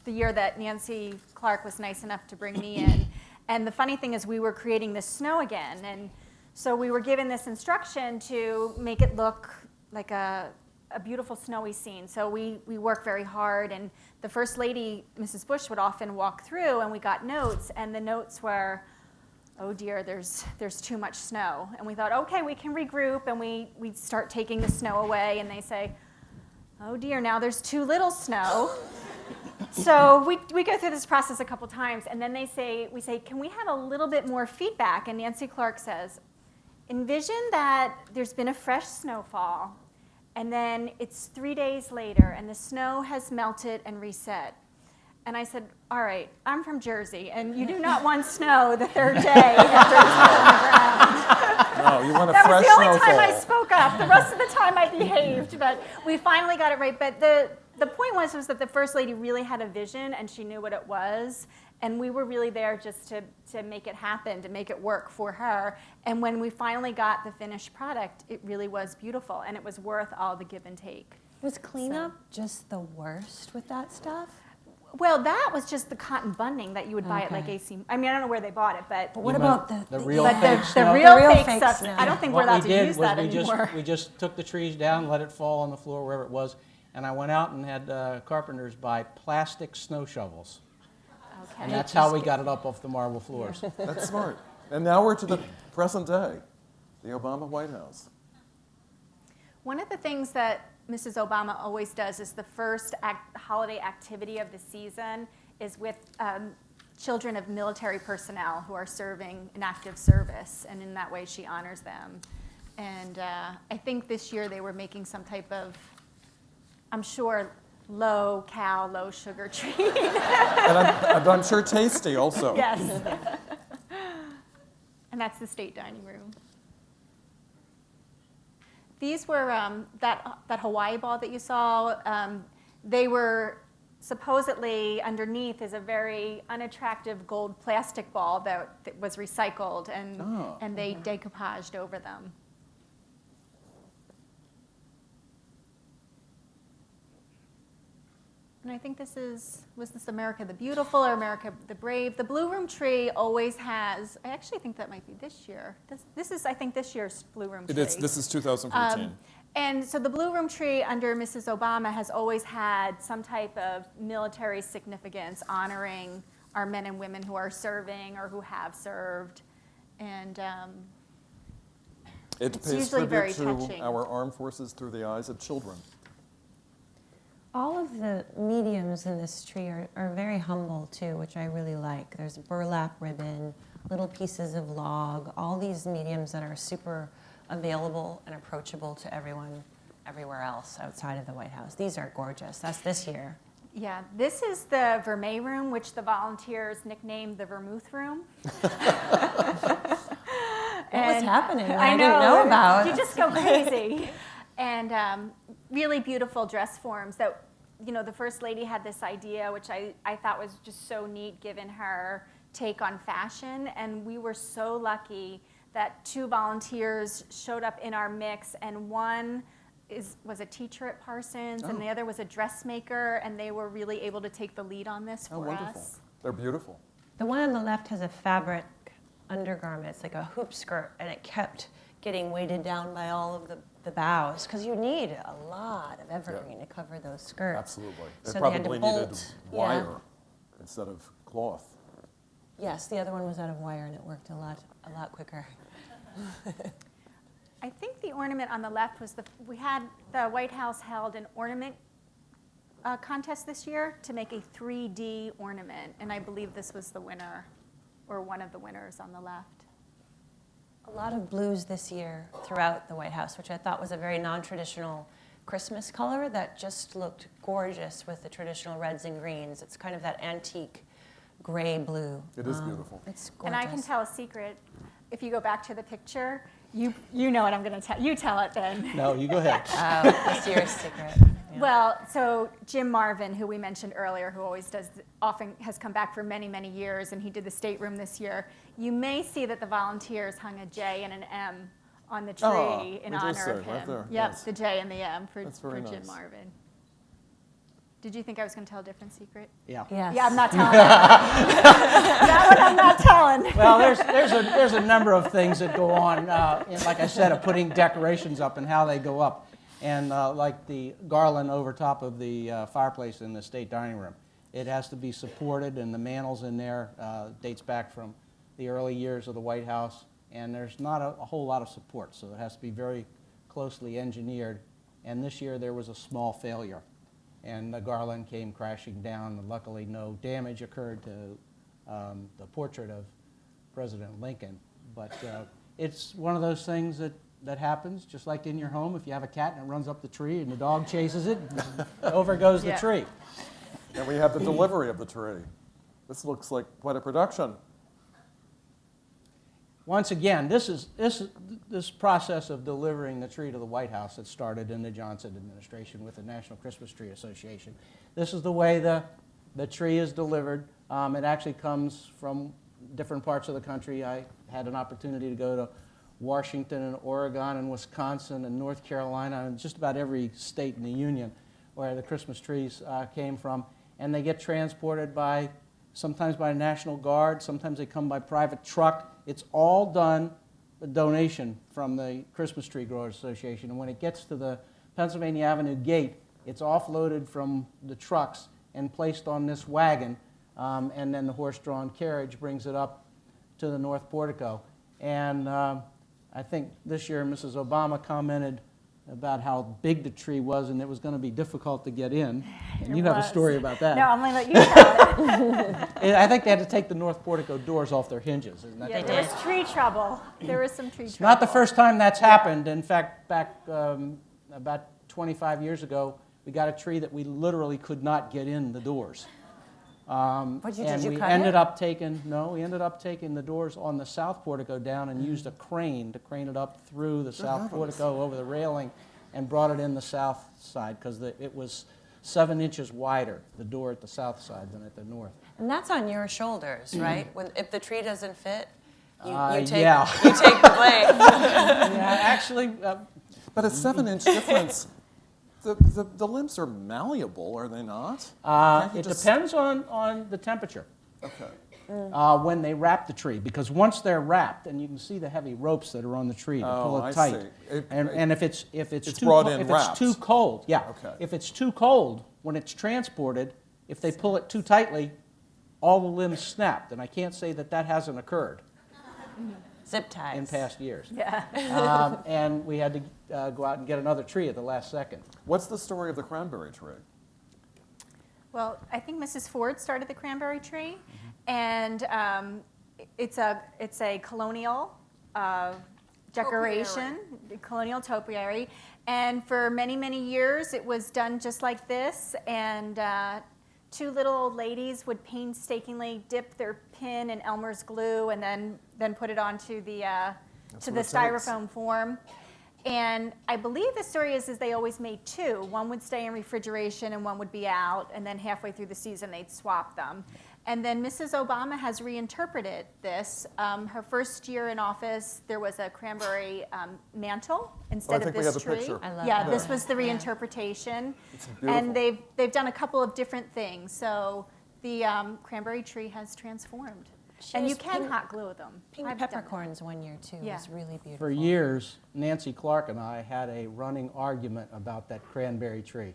the year that Nancy Clark was nice enough to bring me in. And the funny thing is we were creating this snow again, and so we were given this instruction to make it look like a beautiful snowy scene. So we worked very hard, and the First Lady, Mrs. Bush, would often walk through, and we got notes, and the notes were, oh dear, there's too much snow. And we thought, okay, we can regroup, and we start taking the snow away, and they say, oh dear, now there's too little snow. So we go through this process a couple times, and then we say, can we have a little bit more feedback? And Nancy Clark says, envision that there's been a fresh snowfall, and then it's 3 days later, and the snow has melted and reset. And I said, all right, I'm from Jersey, and you do not want snow the third day after it's on the ground. No, you want a That fresh was the only snowfall. time I spoke up. The rest of the time I behaved, but we finally got it right. But the point was that the First Lady really had a vision, and she knew what it was, and we were really there just to make it happen, to make it work for her. And when we finally got the finished product, it really was beautiful, and it was worth all the give and take. Was cleanup just the worst with that stuff? Well, that was just the cotton bunding that you would buy at like AC. I mean, I don't know where they bought it, but What about the real but fake the snow? real The real fake fake stuff. snow. I don't think we're What allowed we to did use was that anymore. we just took the trees down, let it fall on the floor wherever it was, and I went out and had carpenters buy plastic snow shovels. Okay. And that's how we got it up off the marble floors. That's smart. And now we're to the present day, the Obama White House. One of the things that Mrs. Obama always does is the first holiday activity of the season is with children of military personnel who are serving in active service, and in that way she honors them. And I think this year they were making some type of, I'm sure, low-cal, low-sugar treat. And I'm sure tasty also. Yes. And that's the state dining room. These were, that Hawaii ball that you saw, they were supposedly underneath is a very unattractive gold plastic ball that was recycled, and they decoupaged over them. And I think was this America the Beautiful or America the Brave? The Blue Room tree always has, I actually think that might be this year. This is, I think, this year's Blue Room tree. This is 2014. And so the Blue Room tree under Mrs. Obama has always had some type of military significance honoring our men and women who are serving or who have served. And It it's pays usually very tribute to touching. our armed forces through the eyes of children. All of the mediums in this tree are very humble too, which I really like. There's burlap ribbon, little pieces of log, all these mediums that are super available and approachable to everyone everywhere else outside of the White House. These are gorgeous. That's this year. yeah, this is the Vermeil room, which the volunteers nicknamed the Vermouth room. What was happening that I know, didn't know about? You just go crazy. And really beautiful dress forms that, you know, the First Lady had this idea, which I thought was just so neat given her take on fashion. And we were so lucky that 2 volunteers showed up in our mix, and one was a teacher at Parsons, and the other was a dressmaker, and they were really able to take the lead on this for wonderful. us. They're beautiful. The one on the left has a fabric undergarment. It's like a hoop skirt, and it kept getting weighted down by all of the boughs, because you need a lot of evergreen to cover those skirts. Absolutely. They So they had to probably needed bolt, wire instead of cloth. Yes, the other one was out of wire and it worked a lot quicker. I think the ornament on the left was the White House held an ornament contest this year to make a 3D ornament, and I believe this was the winner, or one of the winners on the left. A lot of blues this year throughout the White House, which I thought was a very non-traditional Christmas color that just looked gorgeous with the traditional reds and greens. It's kind of that antique gray blue. It is beautiful. It's gorgeous. And I can tell a secret. If you go back to the picture, you know what I'm going to tell. You tell it then. No, you go ahead. What's your secret? Yeah. Well, so Jim Marvin, who we mentioned earlier, who often has come back for many, many years, and he did the stateroom this year. You may see that the volunteers hung a J and an M on the tree in honor of him. Right there, yep, yes. the J and the M for very Jim nice. Marvin. Did you think I was going to tell a different secret? Yeah. Yes. Yeah, I'm not telling that. That one I'm not telling. Well, there's a number of things that go on, and like I said, of putting decorations up and how they go up. And like the garland over top of the fireplace in the state dining room, it has to be supported, and the mantles in there dates back from the early years of the White House, and there's not a whole lot of support, so it has to be very closely engineered. And this year there was a small failure, and the garland came crashing down, and luckily no damage occurred to the portrait of President Lincoln. But it's one of those things that happens, just like in your home. If you have a cat and it runs up the tree and the dog chases it, over goes the tree. And we have the delivery of the tree. This looks like quite a production. Once again, this process of delivering the tree to the White House that started in the Johnson administration with the National Christmas Tree Association. This is the way the tree is delivered. It actually comes from different parts of the country. I had an opportunity to go to Washington and Oregon and Wisconsin and North Carolina and just about every state in the Union where the Christmas trees came from. And they get transported sometimes by National Guard, sometimes they come by private truck. It's all done, a donation from the Christmas Tree Growers Association. And when it gets to the Pennsylvania Avenue gate, it's offloaded from the trucks and placed on this wagon, and then the horse-drawn carriage brings it up to the North Portico. And I think this year Mrs. Obama commented about how big the tree was and it was going to be difficult to get in. And you have a story about that. No, I'm going to let you tell it. I think they had to take the North Portico doors off their hinges. Isn't that Yeah, correct? there was tree trouble. There was some tree trouble. Not the first time that's happened. In fact, back about 25 years ago, we got a tree that we literally could not get in the doors. Did you we cut ended it? up taking the doors on the South Portico down and used a crane to crane it up through the South Portico over the railing and brought it in the south side because it was 7 inches wider, the door at the south side than at the north. And that's on your shoulders, right? If the tree doesn't fit, you take yeah. you take the blame. Yeah, actually, But a 7-inch difference. The limbs are malleable, are they not? it depends on the temperature. Okay. When they wrap the tree, because once they're wrapped, and you can see the heavy ropes that are on the tree to pull it tight. See. And if it's too brought co- in if wrapped. it's too cold, yeah. Okay. If it's too cold when it's transported, if they pull it too tightly, all the limbs snapped, and I can't say that hasn't occurred Zip ties. in past years. Yeah. And we had to go out and get another tree at the last second. What's the story of the cranberry tree? Well, I think Mrs. Ford started the cranberry tree, and it's a colonial decoration, colonial topiary, and for many, many years it was done just like this, and 2 little old ladies would painstakingly dip their pin in Elmer's glue and then put it onto the styrofoam form. And I believe the story is they always made 2. One would stay in refrigeration and one would be out, and then halfway through the season they'd swap them. And then Mrs. Obama has reinterpreted this. Her first year in office, there was a cranberry mantle instead of this tree. I love Yeah, that. this was the reinterpretation. It's beautiful. And they've done a couple of different things. So the cranberry tree has transformed. And you used can pink- hot glue them. Pink I've done that. peppercorns one year too. Yeah. It was really beautiful. For years, Nancy Clark and I had a running argument about that cranberry tree.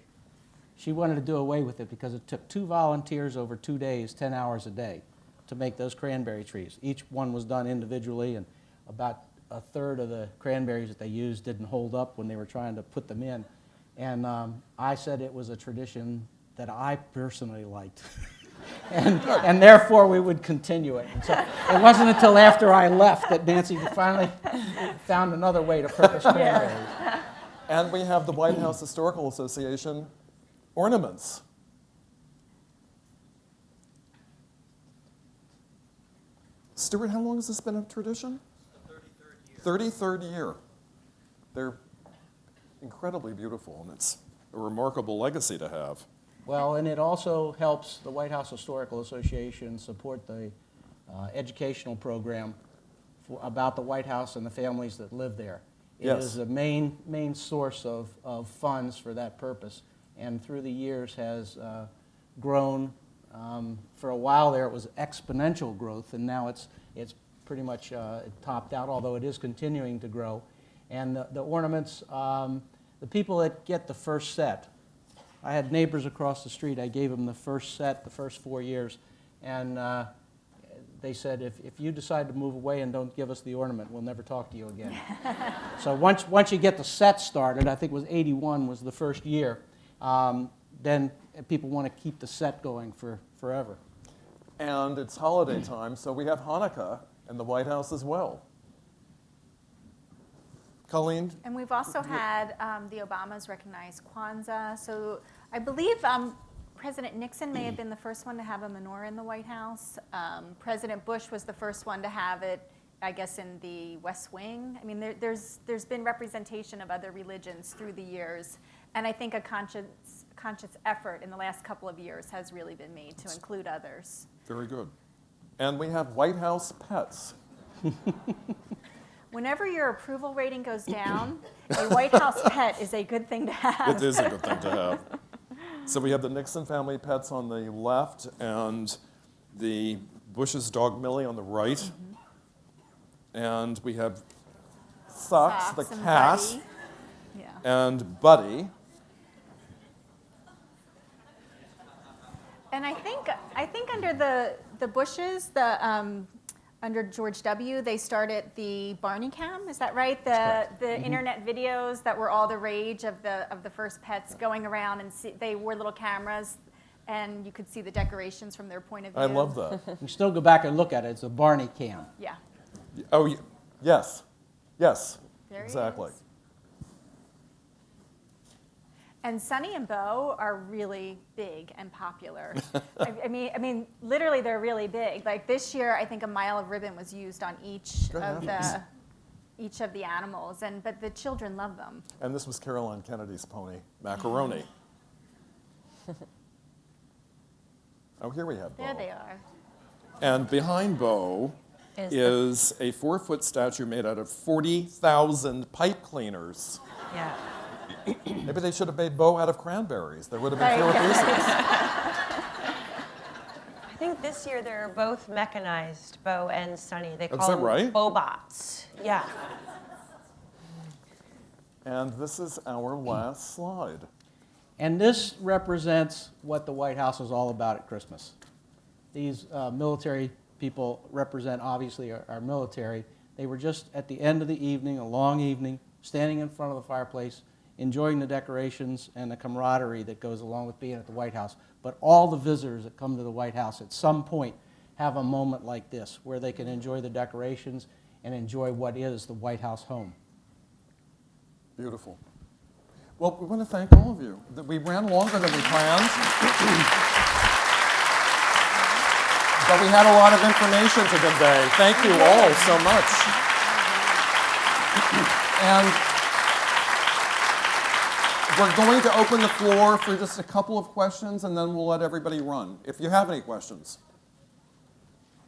She wanted to do away with it because it took 2 volunteers over 2 days, 10 hours a day, to make those cranberry trees. Each one was done individually, and about a third of the cranberries that they used didn't hold up when they were trying to put them in. And I said it was a tradition that I personally liked. and therefore we would continue it. And so it wasn't until after I left that Nancy finally found another way to purchase cranberries. And we have the White House Historical Association ornaments. Stuart, how long has this been a tradition? The 33rd year. 33rd year. They're incredibly beautiful, and it's a remarkable legacy to have. Well, and it also helps the White House Historical Association support the educational program about the White House and the families that live there. It Yes. is the main source of funds for that purpose, and through the years has grown. For a while there, it was exponential growth, and now it's pretty much topped out, although it is continuing to grow. And the ornaments, the people that get the first set, I had neighbors across the street. I gave them the first set, the first 4 years, and they said, if you decide to move away and don't give us the ornament, we'll never talk to you again. So once you get the set started, I think it was 81 was the first year, then people want to keep the set going for forever. And it's holiday time, so we have Hanukkah in the White House as well. Colleen? And we've also had the Obamas recognize Kwanzaa. So I believe President Nixon may have been the first one to have a menorah in the White House. President Bush was the first one to have it, I guess, in the West Wing. I mean, there's been representation of other religions through the years. And I think a conscious effort in the last couple of years has really been made to include others. Very good. And we have White House pets. Whenever your approval rating goes down, a White House pet is a good thing to have. It is a good thing to have. So we have the Nixon family pets on the left and the Bush's dog Millie on the right. Mm-hmm. And we have Socks the and cat, Buddy. Yeah. and Buddy. And I think under the Bushes, under George W., they started the Barney Cam. Is that right? The internet videos that were all the rage of the first pets going around, and they wore little cameras, and you could see the decorations from their point of view. I love that. You can still go back and look at it. It's a Barney Cam. Yeah. Oh, yes. Yes. There he Exactly. is. And Sonny and Bo are really big and popular. I mean, literally, they're really big. Like this year, I think a mile of ribbon was used on each of the animals, but the children love them. And this was Caroline Kennedy's pony, Macaroni. Oh, here we have Bo. There they are. And behind Bo is a 4-foot statue made out of 40,000 pipe cleaners. Yeah. Maybe they should have made Bo out of cranberries. There would have been fewer pieces. I think this year they're both mechanized, Bo and Sonny. They call Is that them right? Bobots. Yeah. And this is our last slide. And this represents what the White House is all about at Christmas. These military people represent, obviously, our military. They were just at the end of the evening, a long evening, standing in front of the fireplace, enjoying the decorations and the camaraderie that goes along with being at the White House. But all the visitors that come to the White House at some point have a moment like this where they can enjoy the decorations and enjoy what is the White House home. Beautiful. Well, we want to thank all of you. We ran longer than we planned. But we had a lot of information to convey. Thank you all so much. And we're going to open the floor for just a couple of questions, and then we'll let everybody run, if you have any questions.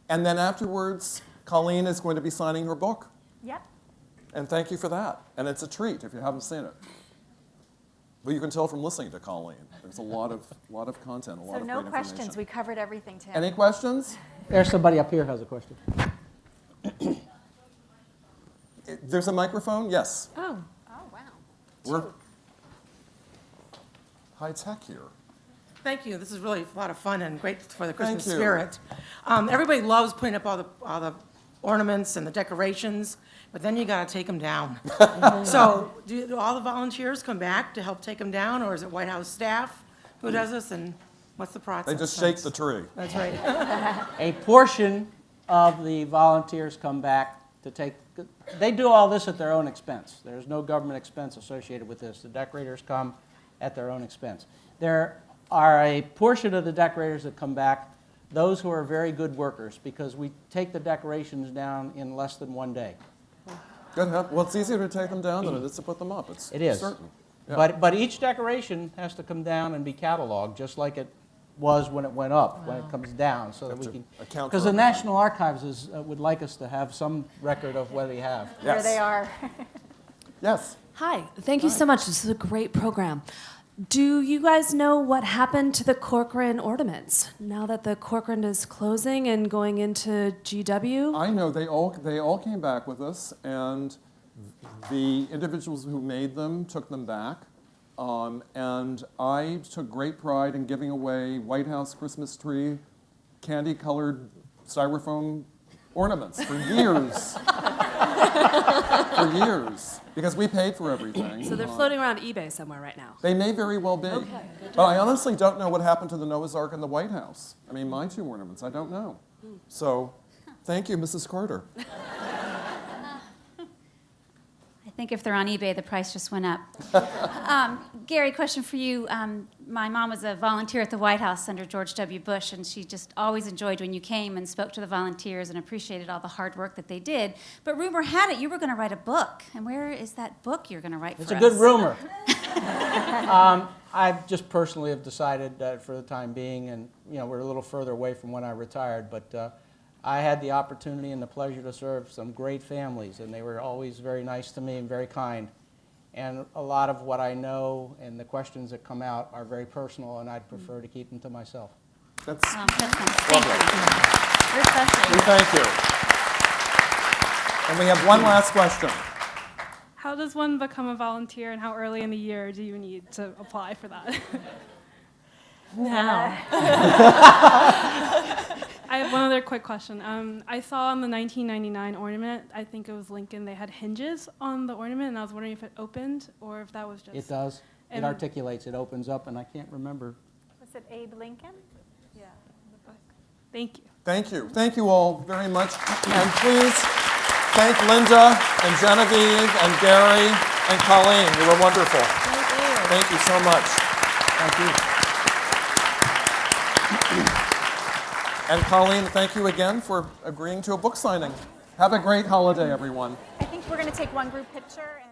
And then afterwards, Colleen is going to be signing her book. Yep. And thank you for that. And it's a treat if you haven't seen it. Well, you can tell from listening to Colleen. There's a lot of content, a lot So of no great questions. information. We covered everything, Tim. Any questions? There's somebody up here who has a question. There's a microphone? Yes. Oh wow. We're, high tech here. Thank you. This is really a lot of fun and great for the Christmas Thank you. spirit. Everybody loves putting up all the ornaments and the decorations, but then you got to take them down. So do all the volunteers come back to help take them down, or is it White House staff who does this, and what's the process? They just shake the tree. That's right. A portion of the volunteers come back to take, they do all this at their own expense. There's no government expense associated with this. The decorators come at their own expense. There are a portion of the decorators that come back, those who are very good workers, because we take the decorations down in less than 1 day. Good. Well, it's easier to take them down than it is to put them up. It is. Certain. Yeah. But each decoration has to come down and be cataloged, just like it was when it went up, when it comes down, so that we can, account because for the everything. National Archives would like us to have some record of what they have. Where they are. Yes. Hi, thank you so much. This is a great program. Do you guys know what happened to the Corcoran ornaments now that the Corcoran is closing and going into GW? I know they all came back with us, and the individuals who made them took them back. And I took great pride in giving away White House Christmas tree, candy-colored styrofoam ornaments for years. For years. Because we paid for everything. So they're floating around eBay somewhere right now. They may very well be. Okay. But I honestly don't know what happened to the Noah's Ark in the White House. I mean, my 2 ornaments, I don't know. So, thank you, Mrs. Carter. I think if they're on eBay, the price just went up. Gary, question for you. My mom was a volunteer at the White House under George W. Bush, and she just always enjoyed when you came and spoke to the volunteers and appreciated all the hard work that they did. But rumor had it you were going to write a book. And where is that book you're going to write for us? It's a good rumor. I just personally have decided that for the time being, and we're a little further away from when I retired, but I had the opportunity and the pleasure to serve some great families, and they were always very nice to me and very kind. And a lot of what I know and the questions that come out are very personal, and I'd prefer to keep them to myself. That's Thank lovely. you. You're special. We thank you. And we have one last question. How does one become a volunteer, and how early in the year do you need to apply for that? Now. I have one other quick question. I saw on the 1999 ornament, I think it was Lincoln, they had hinges on the ornament, and I was wondering if it opened or if that was just... It does. It articulates. It opens up, and I can't remember. Was it Abe Lincoln? Yeah. Thank you. Thank you. Thank you all very much. And please thank Linda and Genevieve and Gary and Colleen. You were wonderful. Thank you. Thank you so much. Thank you. And Colleen, thank you again for agreeing to a book signing. Have a great holiday, everyone. I think we're going to take one group picture and